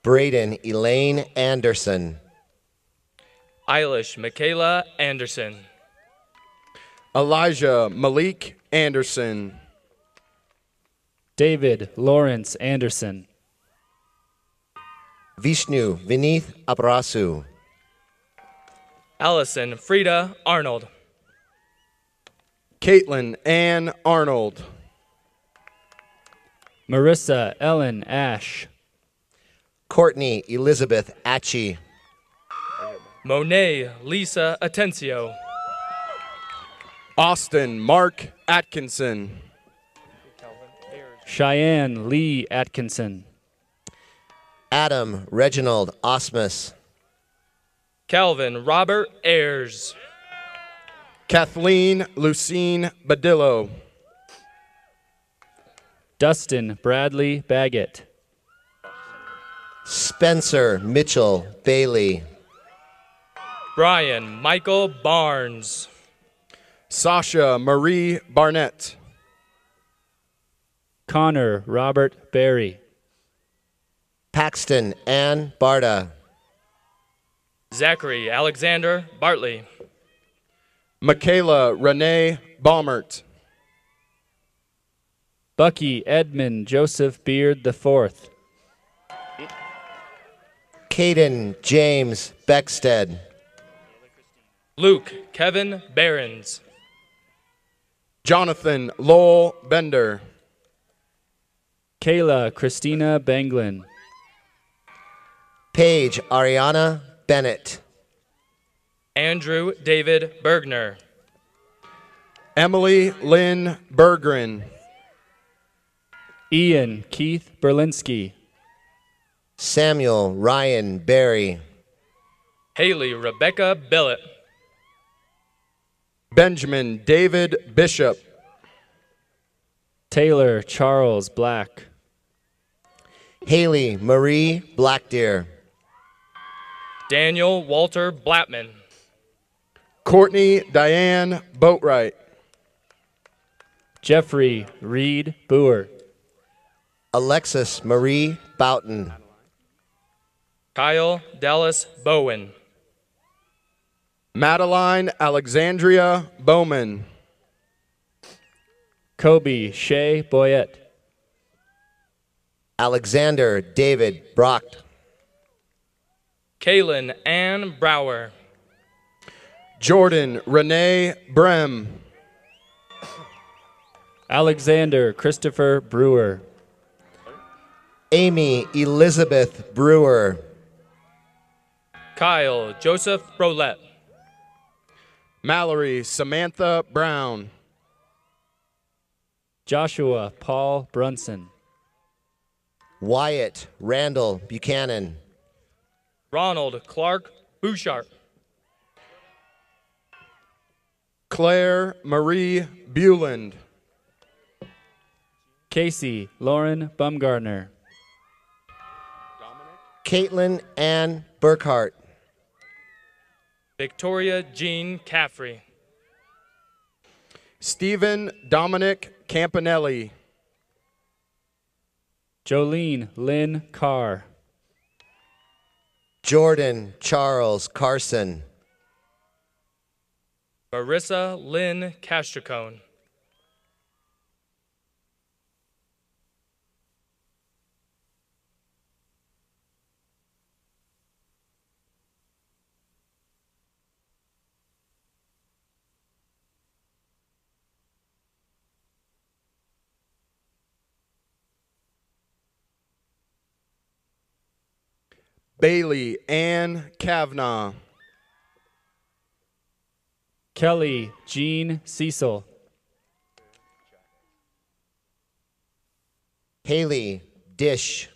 Braden Elaine Anderson. Eilish Michaela Anderson. Elijah Malik Anderson. David Lawrence Anderson. Vishnu Vinith Abrasu. Allison Frida Arnold. Caitlin Ann Arnold. Marissa Ellen Ash. Courtney Elizabeth Atchie. Monet Lisa Atencio. Austin Mark Atkinson. Cheyenne Lee Atkinson. Adam Reginald Osmus. Calvin Robert Ayers. Kathleen Lucine Badillo. Dustin Bradley Baggett. Spencer Mitchell Bailey. Brian Michael Barnes. Sasha Marie Barnett. Connor Robert Berry. Paxton Ann Barta. Zachary Alexander Bartley. Michaela Renee Baumert. Bucky Edmund Joseph Beard IV. Caden James Beckstead. Luke Kevin Behrens. Jonathan Lowell Bender. Kayla Christina Banglin. Paige Ariana Bennett. Andrew David Bergner. Emily Lynn Bergren. Ian Keith Berlinski. Samuel Ryan Berry. Haley Rebecca Billett. Benjamin David Bishop. Taylor Charles Black. Haley Marie Blackdeer. Daniel Walter Blattman. Courtney Diane Boatwright. Jeffrey Reed Boer. Alexis Marie Boughton. Kyle Dallas Bowen. Madeline Alexandria Bowman. Kobe Shea Boyette. Alexander David Brock. Kaylin Ann Brower. Jordan Renee Brem. Alexander Christopher Brewer. Amy Elizabeth Brewer. Kyle Joseph Brolette. Mallory Samantha Brown. Joshua Paul Brunson. Wyatt Randall Buchanan. Ronald Clark Bouchard. Claire Marie Buland. Casey Lauren Bumgardner. Caitlin Ann Burkhart. Victoria Jean Caffrey. Stephen Dominic Campanelli. Jolene Lynn Carr. Jordan Charles Carson. Marissa Lynn Castricone. Bailey Ann Kavanaugh. Kelly Jean Cecil. Haley Dish.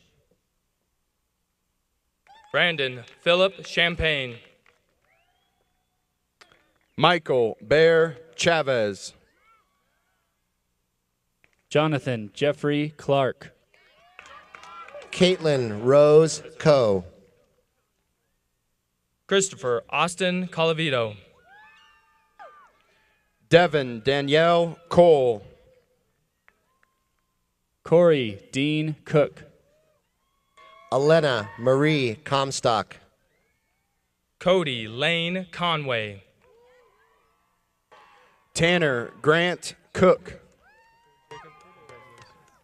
Brandon Philip Champagne. Michael Bear Chavez. Jonathan Jeffrey Clark. Caitlin Rose Coe. Christopher Austin Colavito. Devin Danielle Cole. Corey Dean Cook. Elena Marie Comstock. Cody Lane Conway. Tanner Grant Cook.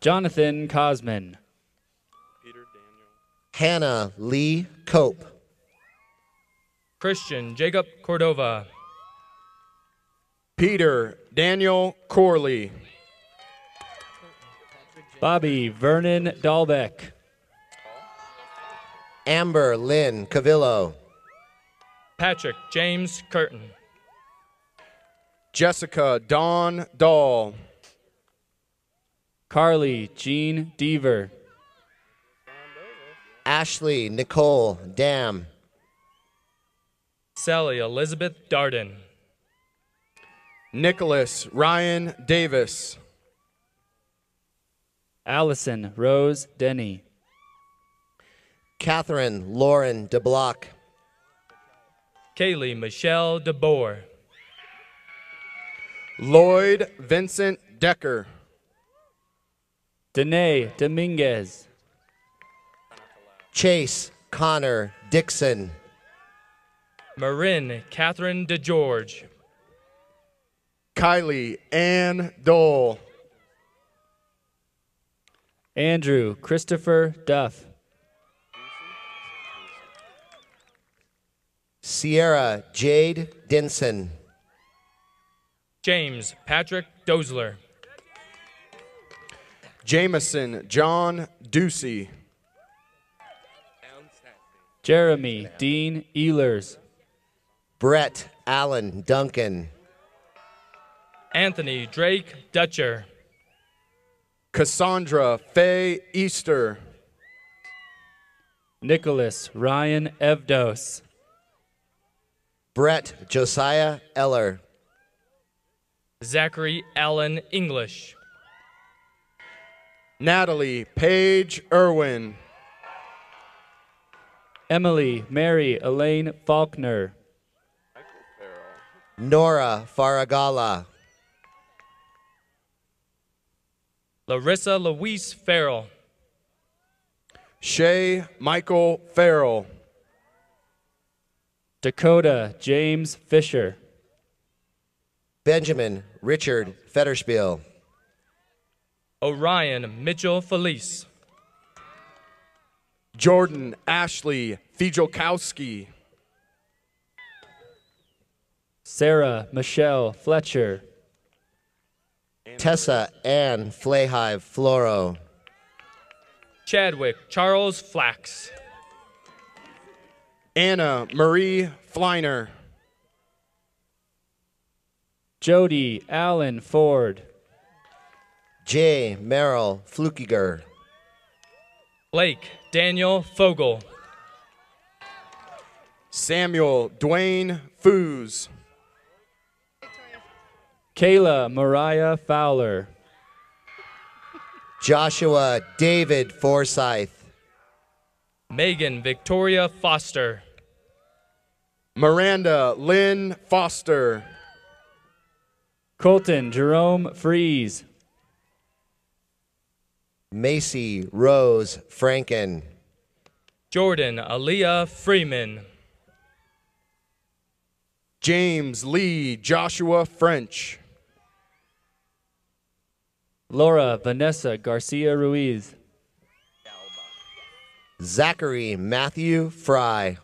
Jonathan Cosman. Hannah Lee Cope. Christian Jacob Cordova. Peter Daniel Corley. Bobby Vernon Dahlbeck. Amber Lynn Cavillo. Patrick James Curtin. Jessica Dawn Dahl. Carly Jean Deaver. Ashley Nicole Dam. Sally Elizabeth Darden. Nicholas Ryan Davis. Allison Rose Denny. Catherine Lauren DeBlock. Kaylee Michelle DeBoer. Lloyd Vincent Decker. Danae Dominguez. Chase Connor Dixon. Marin Catherine DeGeorge. Kylie Ann Dole. Andrew Christopher Duff. Sierra Jade Denson. James Patrick Dozler. Jameson John Ducey. Jeremy Dean Ehlers. Brett Allen Duncan. Anthony Drake Dutcher. Cassandra Faye Easter. Nicholas Ryan Evdos. Brett Josiah Eller. Zachary Allen English. Natalie Paige Irwin. Emily Mary Elaine Faulkner. Nora Faragala. Larissa Louise Farrell. Shay Michael Farrell. Dakota James Fisher. Benjamin Richard Fetterspiel. Orion Mitchell Felice. Jordan Ashley Fijalkowski. Sarah Michelle Fletcher. Tessa Ann Flayhive Floro. Chadwick Charles Flax. Anna Marie Fleiner. Jody Allen Ford. J. Merrill Flukiger. Blake Daniel Fogel. Samuel Dwayne Foos. Kayla Mariah Fowler. Joshua David Forsyth. Megan Victoria Foster. Miranda Lynn Foster. Colton Jerome Fries. Macy Rose Franken. Jordan Aaliyah Freeman. James Lee Joshua French. Laura Vanessa Garcia Ruiz. Zachary Matthew Fry.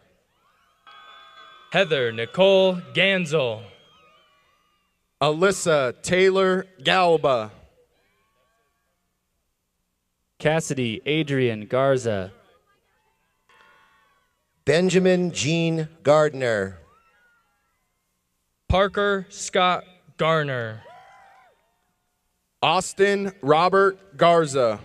Heather Nicole Ganzel. Alyssa Taylor Galba. Cassidy Adrian Garza. Benjamin Jean Gardner. Parker Scott Garner. Austin Robert Garza.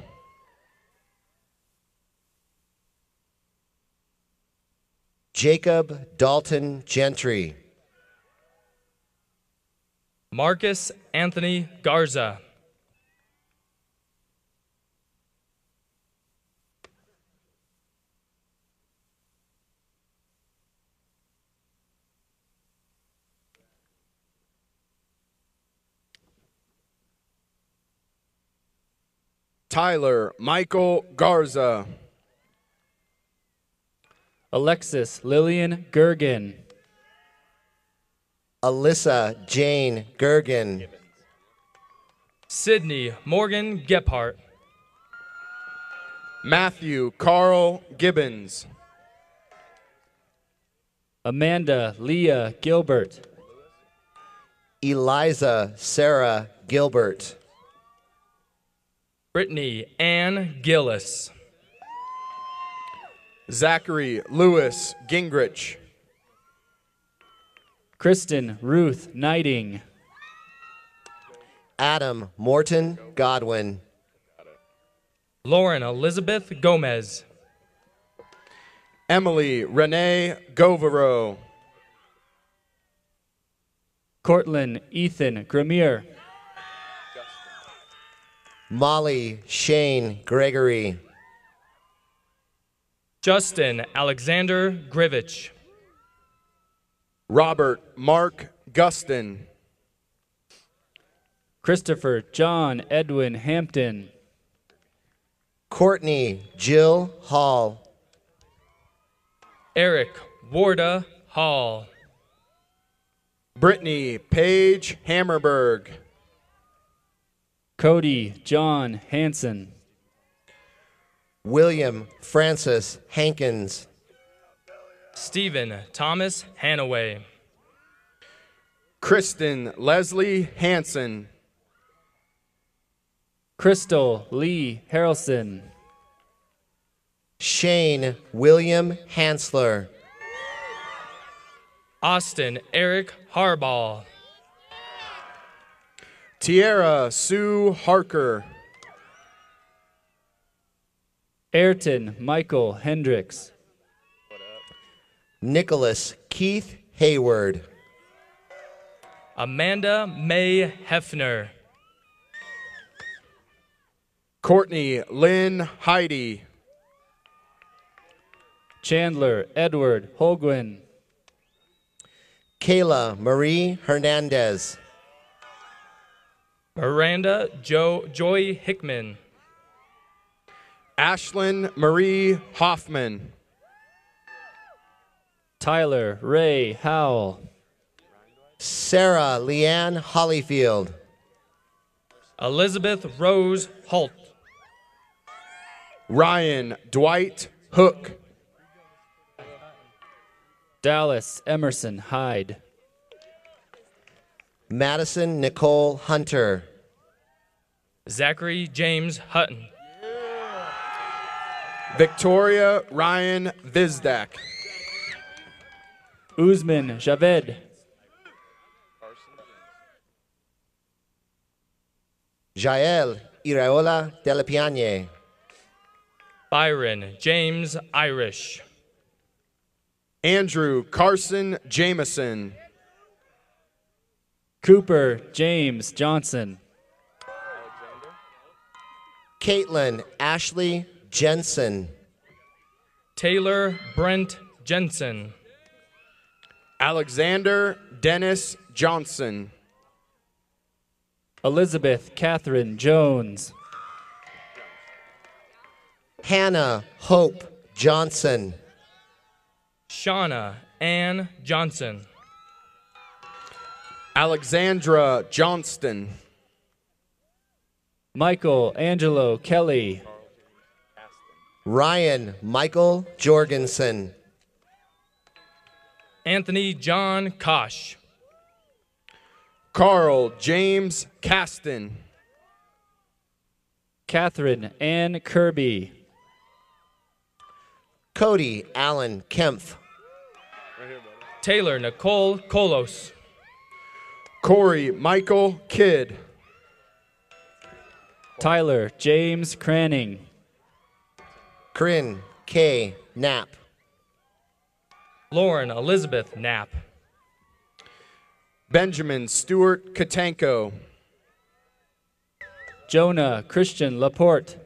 Jacob Dalton Gentry. Marcus Anthony Garza. Tyler Michael Garza. Alexis Lillian Gergen. Alyssa Jane Gergen. Sydney Morgan Gephardt. Matthew Carl Gibbons. Amanda Leah Gilbert. Eliza Sarah Gilbert. Brittany Ann Gillis. Zachary Lewis Gingrich. Kristen Ruth Knighting. Adam Morton Godwin. Lauren Elizabeth Gomez. Emily Renee Govero. Cortland Ethan Gramier. Molly Shane Gregory. Justin Alexander Grivich. Robert Mark Gustin. Christopher John Edwin Hampton. Courtney Jill Hall. Eric Warda Hall. Brittany Paige Hammerberg. Cody John Hanson. William Francis Hankins. Stephen Thomas Hanaway. Kristen Leslie Hanson. Crystal Lee Harrelson. Shane William Hansler. Austin Eric Harbaugh. Tierra Sue Harker. Ayrton Michael Hendricks. Nicholas Keith Hayward. Amanda May Hefner. Courtney Lynn Heidi. Chandler Edward Holguin. Kayla Marie Hernandez. Miranda Joy Hickman. Ashlyn Marie Hoffman. Tyler Ray Howell. Sarah Leanne Hollyfield. Elizabeth Rose Holt. Ryan Dwight Hook. Dallas Emerson Hyde. Madison Nicole Hunter. Zachary James Hutton. Victoria Ryan Vizdak. Uzman Javed. Jael Iraola Delapiane. Byron James Irish. Andrew Carson Jameson. Cooper James Johnson. Caitlin Ashley Jensen. Taylor Brent Jensen. Alexander Dennis Johnson. Elizabeth Catherine Jones. Hannah Hope Johnson. Shauna Ann Johnson. Alexandra Johnston. Michael Angelo Kelly. Ryan Michael Jorgensen. Anthony John Kosh. Carl James Caston. Catherine Ann Kirby. Cody Allen Kempf. Taylor Nicole Kolos. Corey Michael Kidd. Tyler James Cranning. Corinne K. Knapp. Lauren Elizabeth Knapp. Benjamin Stewart Katanko. Jonah Christian Laporte.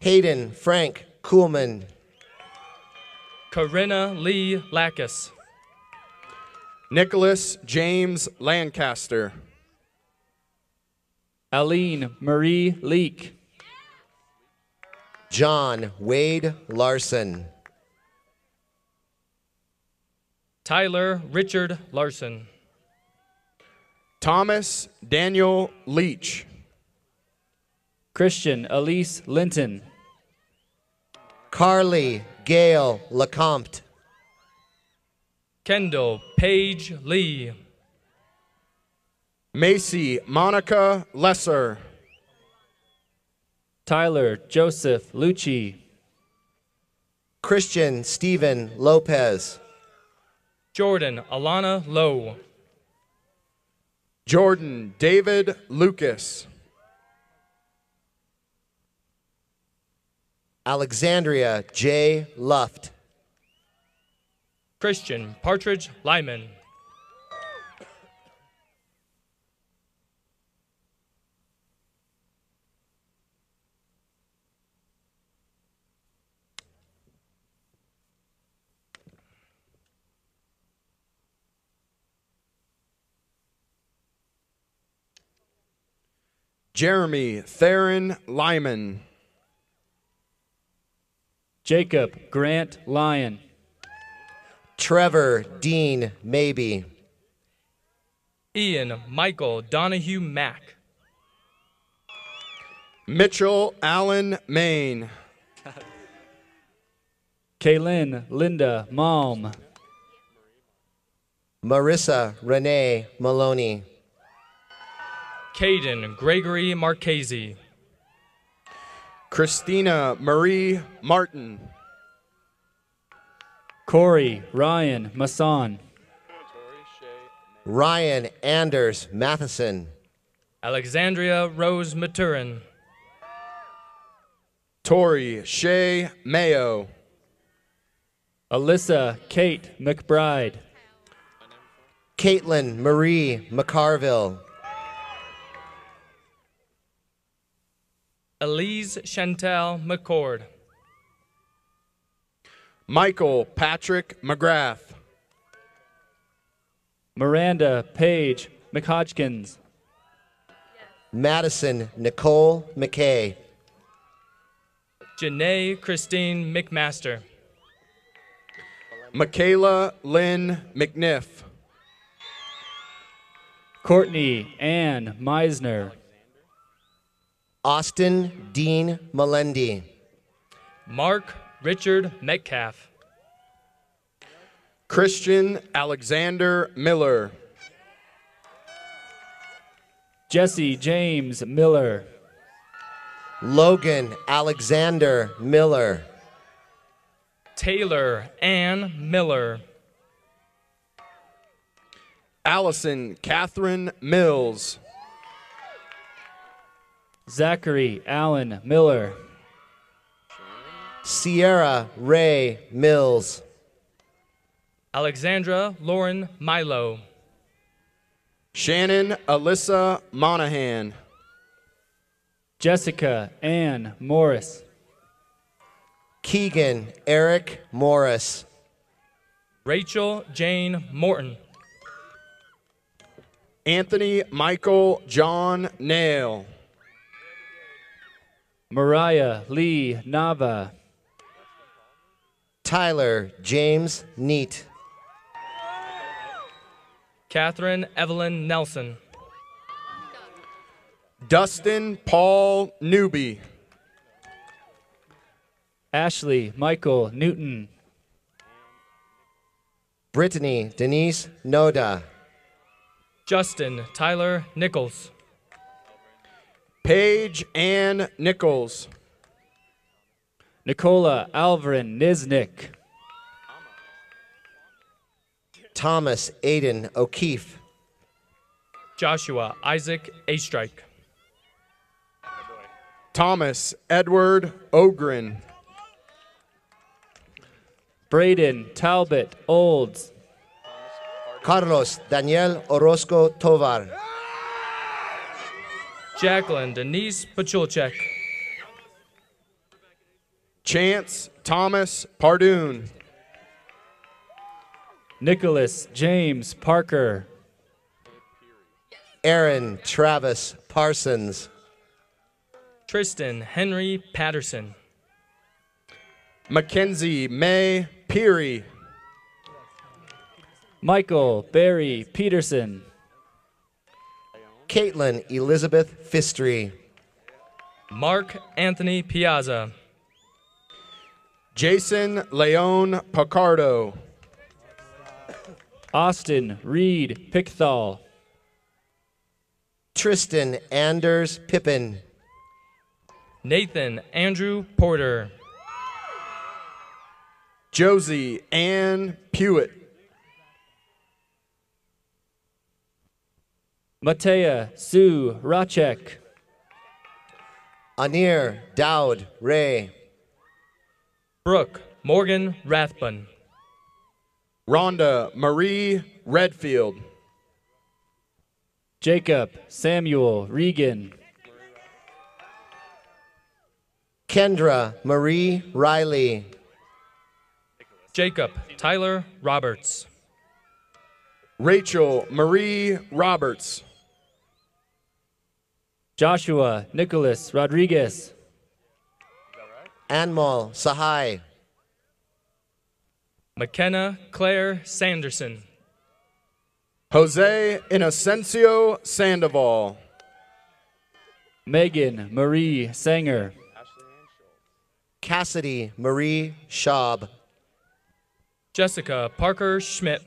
Hayden Frank Kuhlman. Corinna Lee Lackus. Nicholas James Lancaster. Aline Marie Leak. John Wade Larson. Tyler Richard Larson. Thomas Daniel Leach. Christian Elise Linton. Carly Gail Lecomte. Kendall Page Lee. Macy Monica Lesser. Tyler Joseph Lucci. Christian Stephen Lopez. Jordan Alana Lowe. Jordan David Lucas. Alexandria J. Luft. Christian Partridge Lyman. Jeremy Theron Lyman. Jacob Grant Lyon. Trevor Dean Maybe. Ian Michael Donahue Mack. Mitchell Allen Main. Kaylin Linda Malm. Marissa Renee Maloney. Caden Gregory Marchese. Christina Marie Martin. Corey Ryan Masson. Ryan Anders Matheson. Alexandria Rose Maturin. Tori Shea Mayo. Alyssa Kate McBride. Caitlin Marie McCarville. Elise Chantal McCord. Michael Patrick McGrath. Miranda Paige McHodgkins. Madison Nicole McKay. Janae Christine McMaster. Michaela Lynn McNiff. Courtney Ann Meisner. Austin Dean Melendi. Mark Richard Metcalf. Christian Alexander Miller. Jesse James Miller. Logan Alexander Miller. Taylor Ann Miller. Allison Catherine Mills. Zachary Allen Miller. Sierra Ray Mills. Alexandra Lauren Milo. Shannon Alyssa Monahan. Jessica Ann Morris. Keegan Eric Morris. Rachel Jane Morton. Anthony Michael John Nail. Mariah Lee Nava. Tyler James Neat. Catherine Evelyn Nelson. Dustin Paul Newby. Ashley Michael Newton. Brittany Denise Noda. Justin Tyler Nichols. Paige Ann Nichols. Nicola Alvarin Niznik. Thomas Aiden O'Keefe. Joshua Isaac Astrike. Thomas Edward Ogren. Braden Talbot Olds. Carlos Daniel Orozco Tovar. Jacqueline Denise Pachulchek. Chance Thomas Pardoon. Nicholas James Parker. Aaron Travis Parsons. Tristan Henry Patterson. Mackenzie May Peary. Michael Barry Peterson. Caitlin Elizabeth Fistry. Mark Anthony Piazza. Jason Leon Picardo. Austin Reed Pickthall. Tristan Anders Pippin. Nathan Andrew Porter. Josie Ann Pewitt. Matea Sue Rachek. Anir Dowd Ray. Brooke Morgan Rathbun. Rhonda Marie Redfield. Jacob Samuel Regan. Kendra Marie Riley. Jacob Tyler Roberts. Rachel Marie Roberts. Joshua Nicholas Rodriguez. Anmol Sahai. McKenna Claire Sanderson. Jose Inocencio Sandoval. Megan Marie Sanger. Cassidy Marie Schaub. Jessica Parker Schmidt.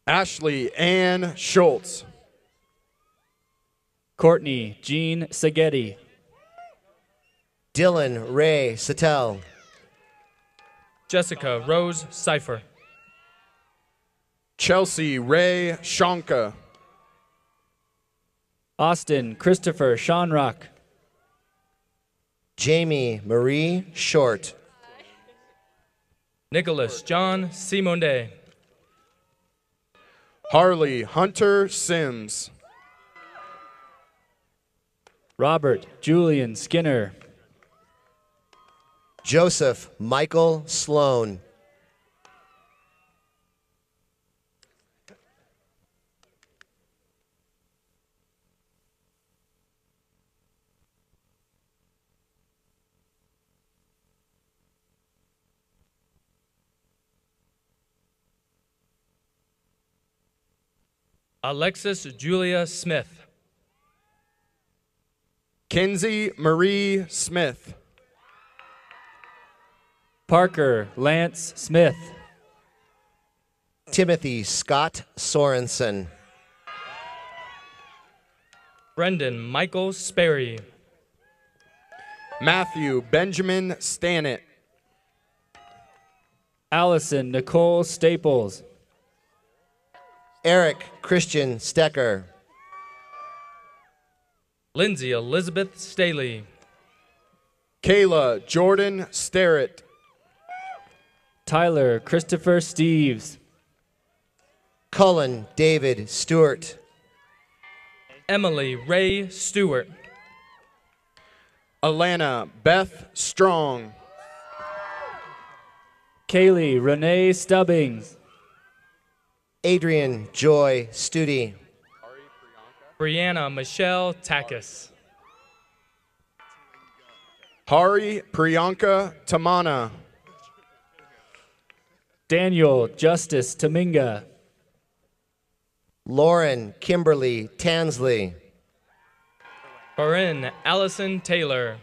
Ashley Ann Schultz. Courtney Jean Sagetti. Dylan Ray Sattel. Jessica Rose Cipher. Chelsea Ray Shonka. Austin Christopher Shonrock. Jamie Marie Short. Nicholas John Simonde. Harley Hunter Sims. Robert Julian Skinner. Joseph Michael Sloan. Alexis Julia Smith. Kenzie Marie Smith. Parker Lance Smith. Timothy Scott Sorensen. Brendan Michael Sperry. Matthew Benjamin Stannett. Allison Nicole Staples. Eric Christian Stecker. Lindsay Elizabeth Staley. Kayla Jordan Starrett. Tyler Christopher Steves. Cullen David Stewart. Emily Ray Stewart. Alana Beth Strong. Kaylee Renee Stubbings. Adrian Joy Studi. Brianna Michelle Takis. Hari Priyanka Tamana. Daniel Justice Taminga. Lauren Kimberly Tansley. Corinne Allison Taylor.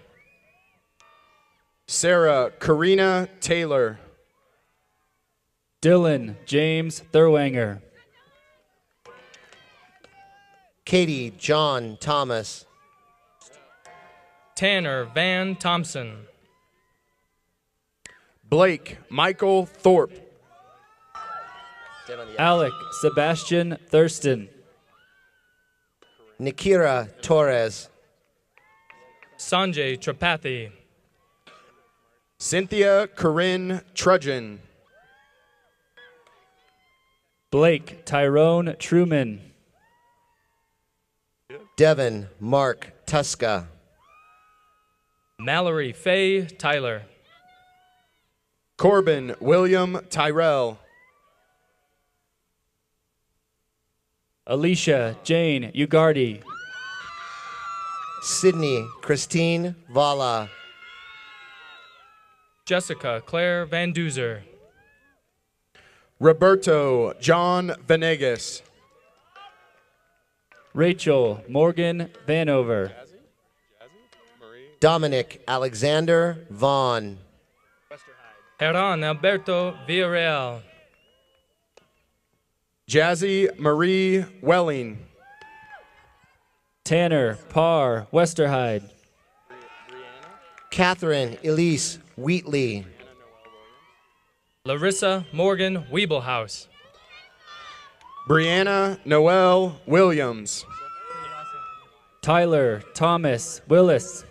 Sarah Karina Taylor. Dylan James Thurwanger. Katie John Thomas. Tanner Van Thompson. Blake Michael Thorpe. Alec Sebastian Thurston. Nikira Torres. Sanjay Tripathi. Cynthia Corinne Trudgeon. Blake Tyrone Truman. Devin Mark Tuska. Mallory Faye Tyler. Corbin William Tyrell. Alicia Jane Ugardi. Sydney Christine Vala. Jessica Claire Van Duzer. Roberto John Venegas. Rachel Morgan Vanover. Dominic Alexander Vaughn. Heran Alberto Villarreal. Jazzy Marie Welling. Tanner Parr Westerhide. Catherine Elise Wheatley. Larissa Morgan Wiebelhaus. Brianna Noel Williams. Tyler Thomas Willis.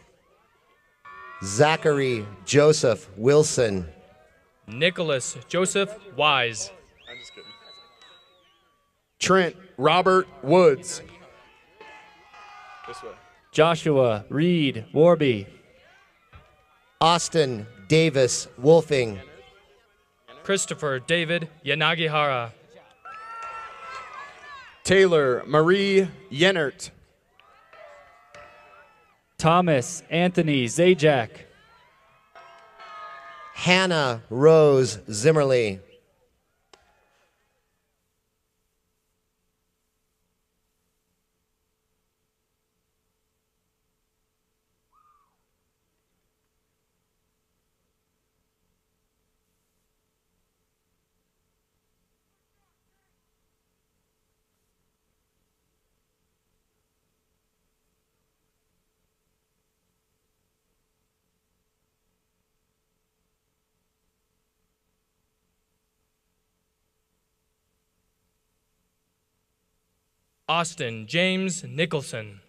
Zachary Joseph Wilson. Nicholas Joseph Wise. Trent Robert Woods. Joshua Reed Warby. Austin Davis Wolfing. Christopher David Yanagihara. Taylor Marie Yenert. Thomas Anthony Zajac. Hannah Rose Zimmerly. Austin James Nicholson.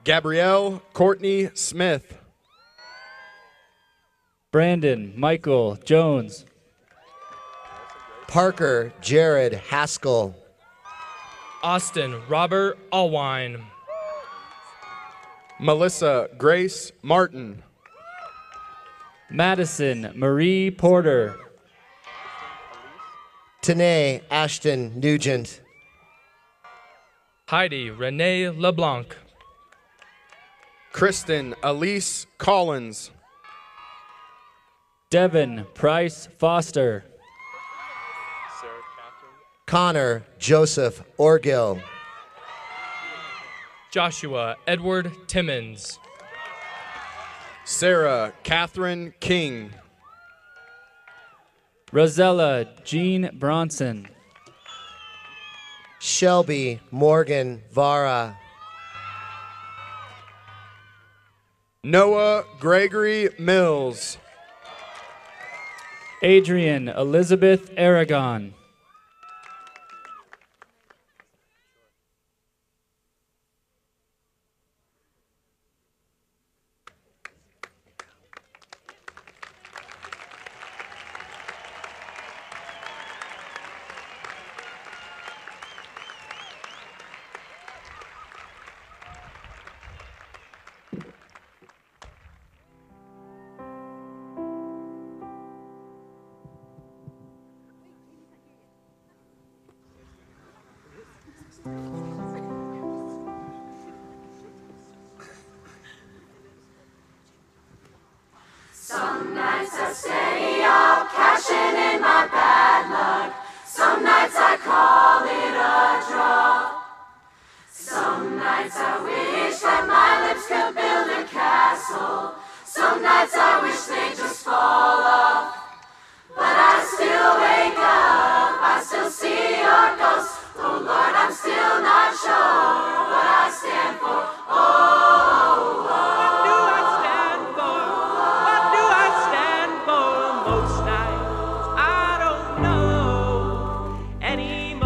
Gabrielle Courtney Smith. Brandon Michael Jones. Parker Jared Haskell. Austin Robert Allwine. Melissa Grace Martin. Madison Marie Porter. Tanae Ashton Nugent. Heidi Renee LeBlanc. Kristen Elise Collins. Devin Price Foster. Connor Joseph Orgill. Joshua Edward Timmons. Sarah Catherine King. Rosella Jean Bronson. Shelby Morgan Vara. Noah Gregory Mills. Adrian Elizabeth Aragon. soul. Some nights I wish they just fall off, but I still wake up, I still see your ghost. Oh Lord, I'm still not sure what I stand for. Oh, what do I stand for? What do I stand for? Most nights I don't know anymore.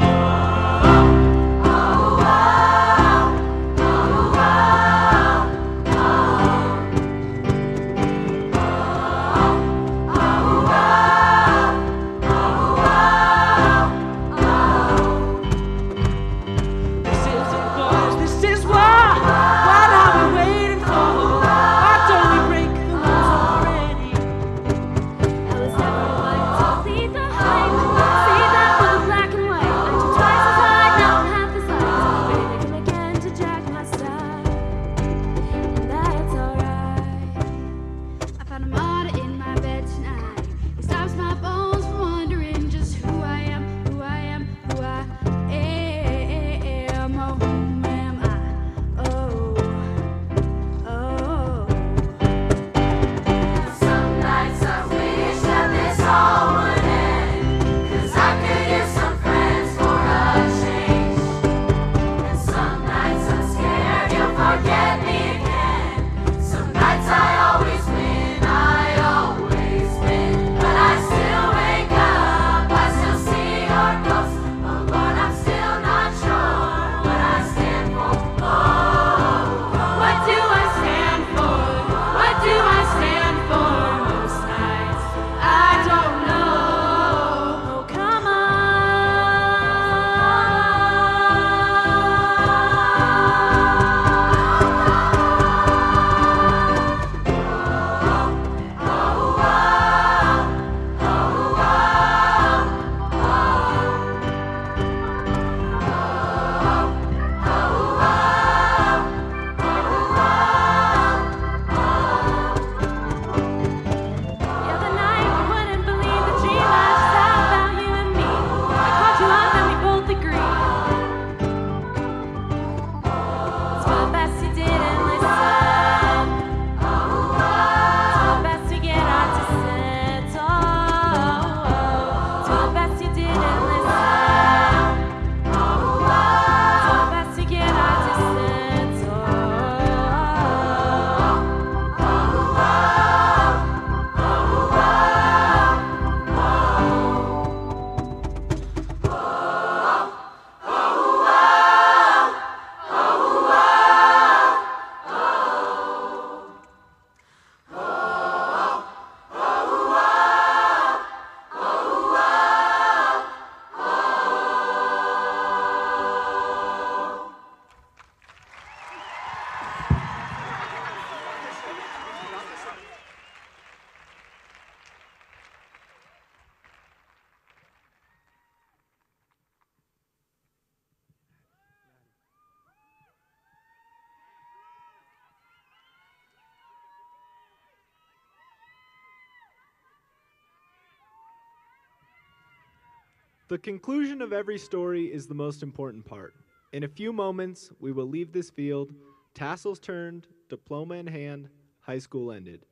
The conclusion of every story is the most important part. In a few moments, we will leave this field, tassels turned, diploma in hand, high school ended.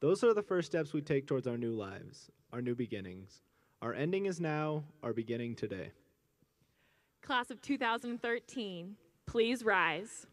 Those are the first steps we take towards our new lives, our new beginnings. Our ending is now, our beginning today. Class of 2013, please rise.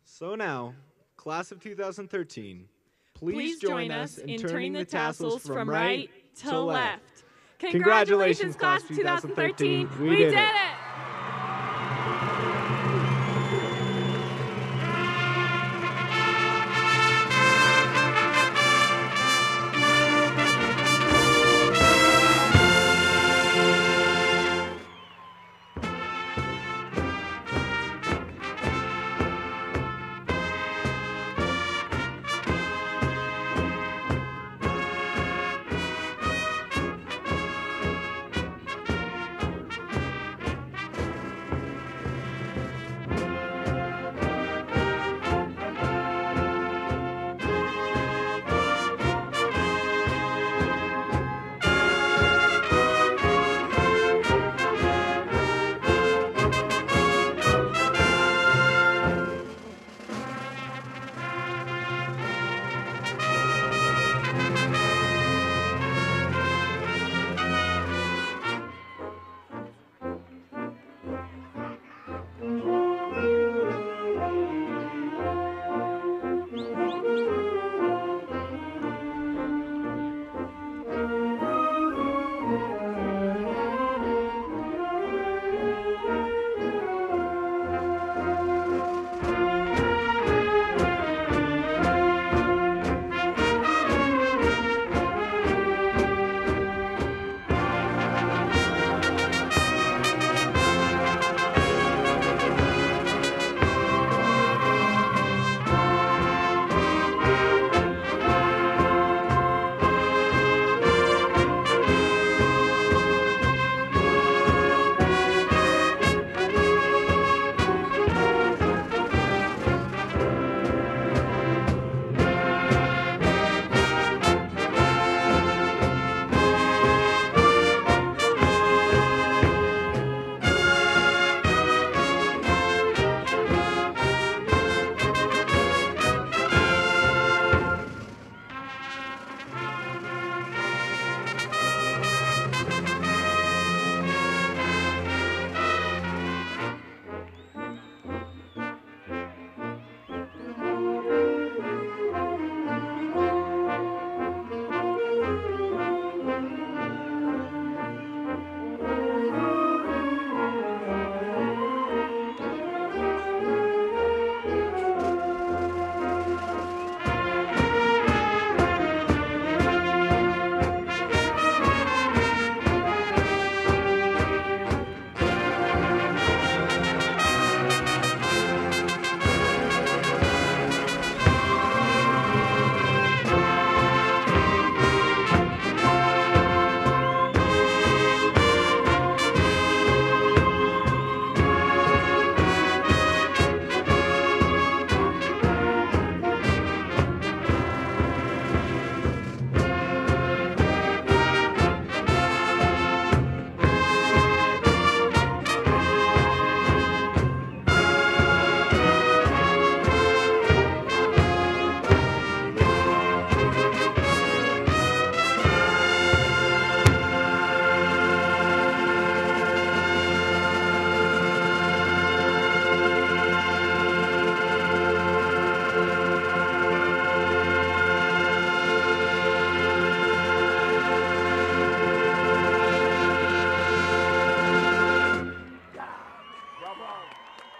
So now, class of 2013, please join us in turning the tassels from right to left. Congratulations, class of 2013. We did it!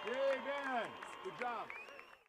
Amen. Good job.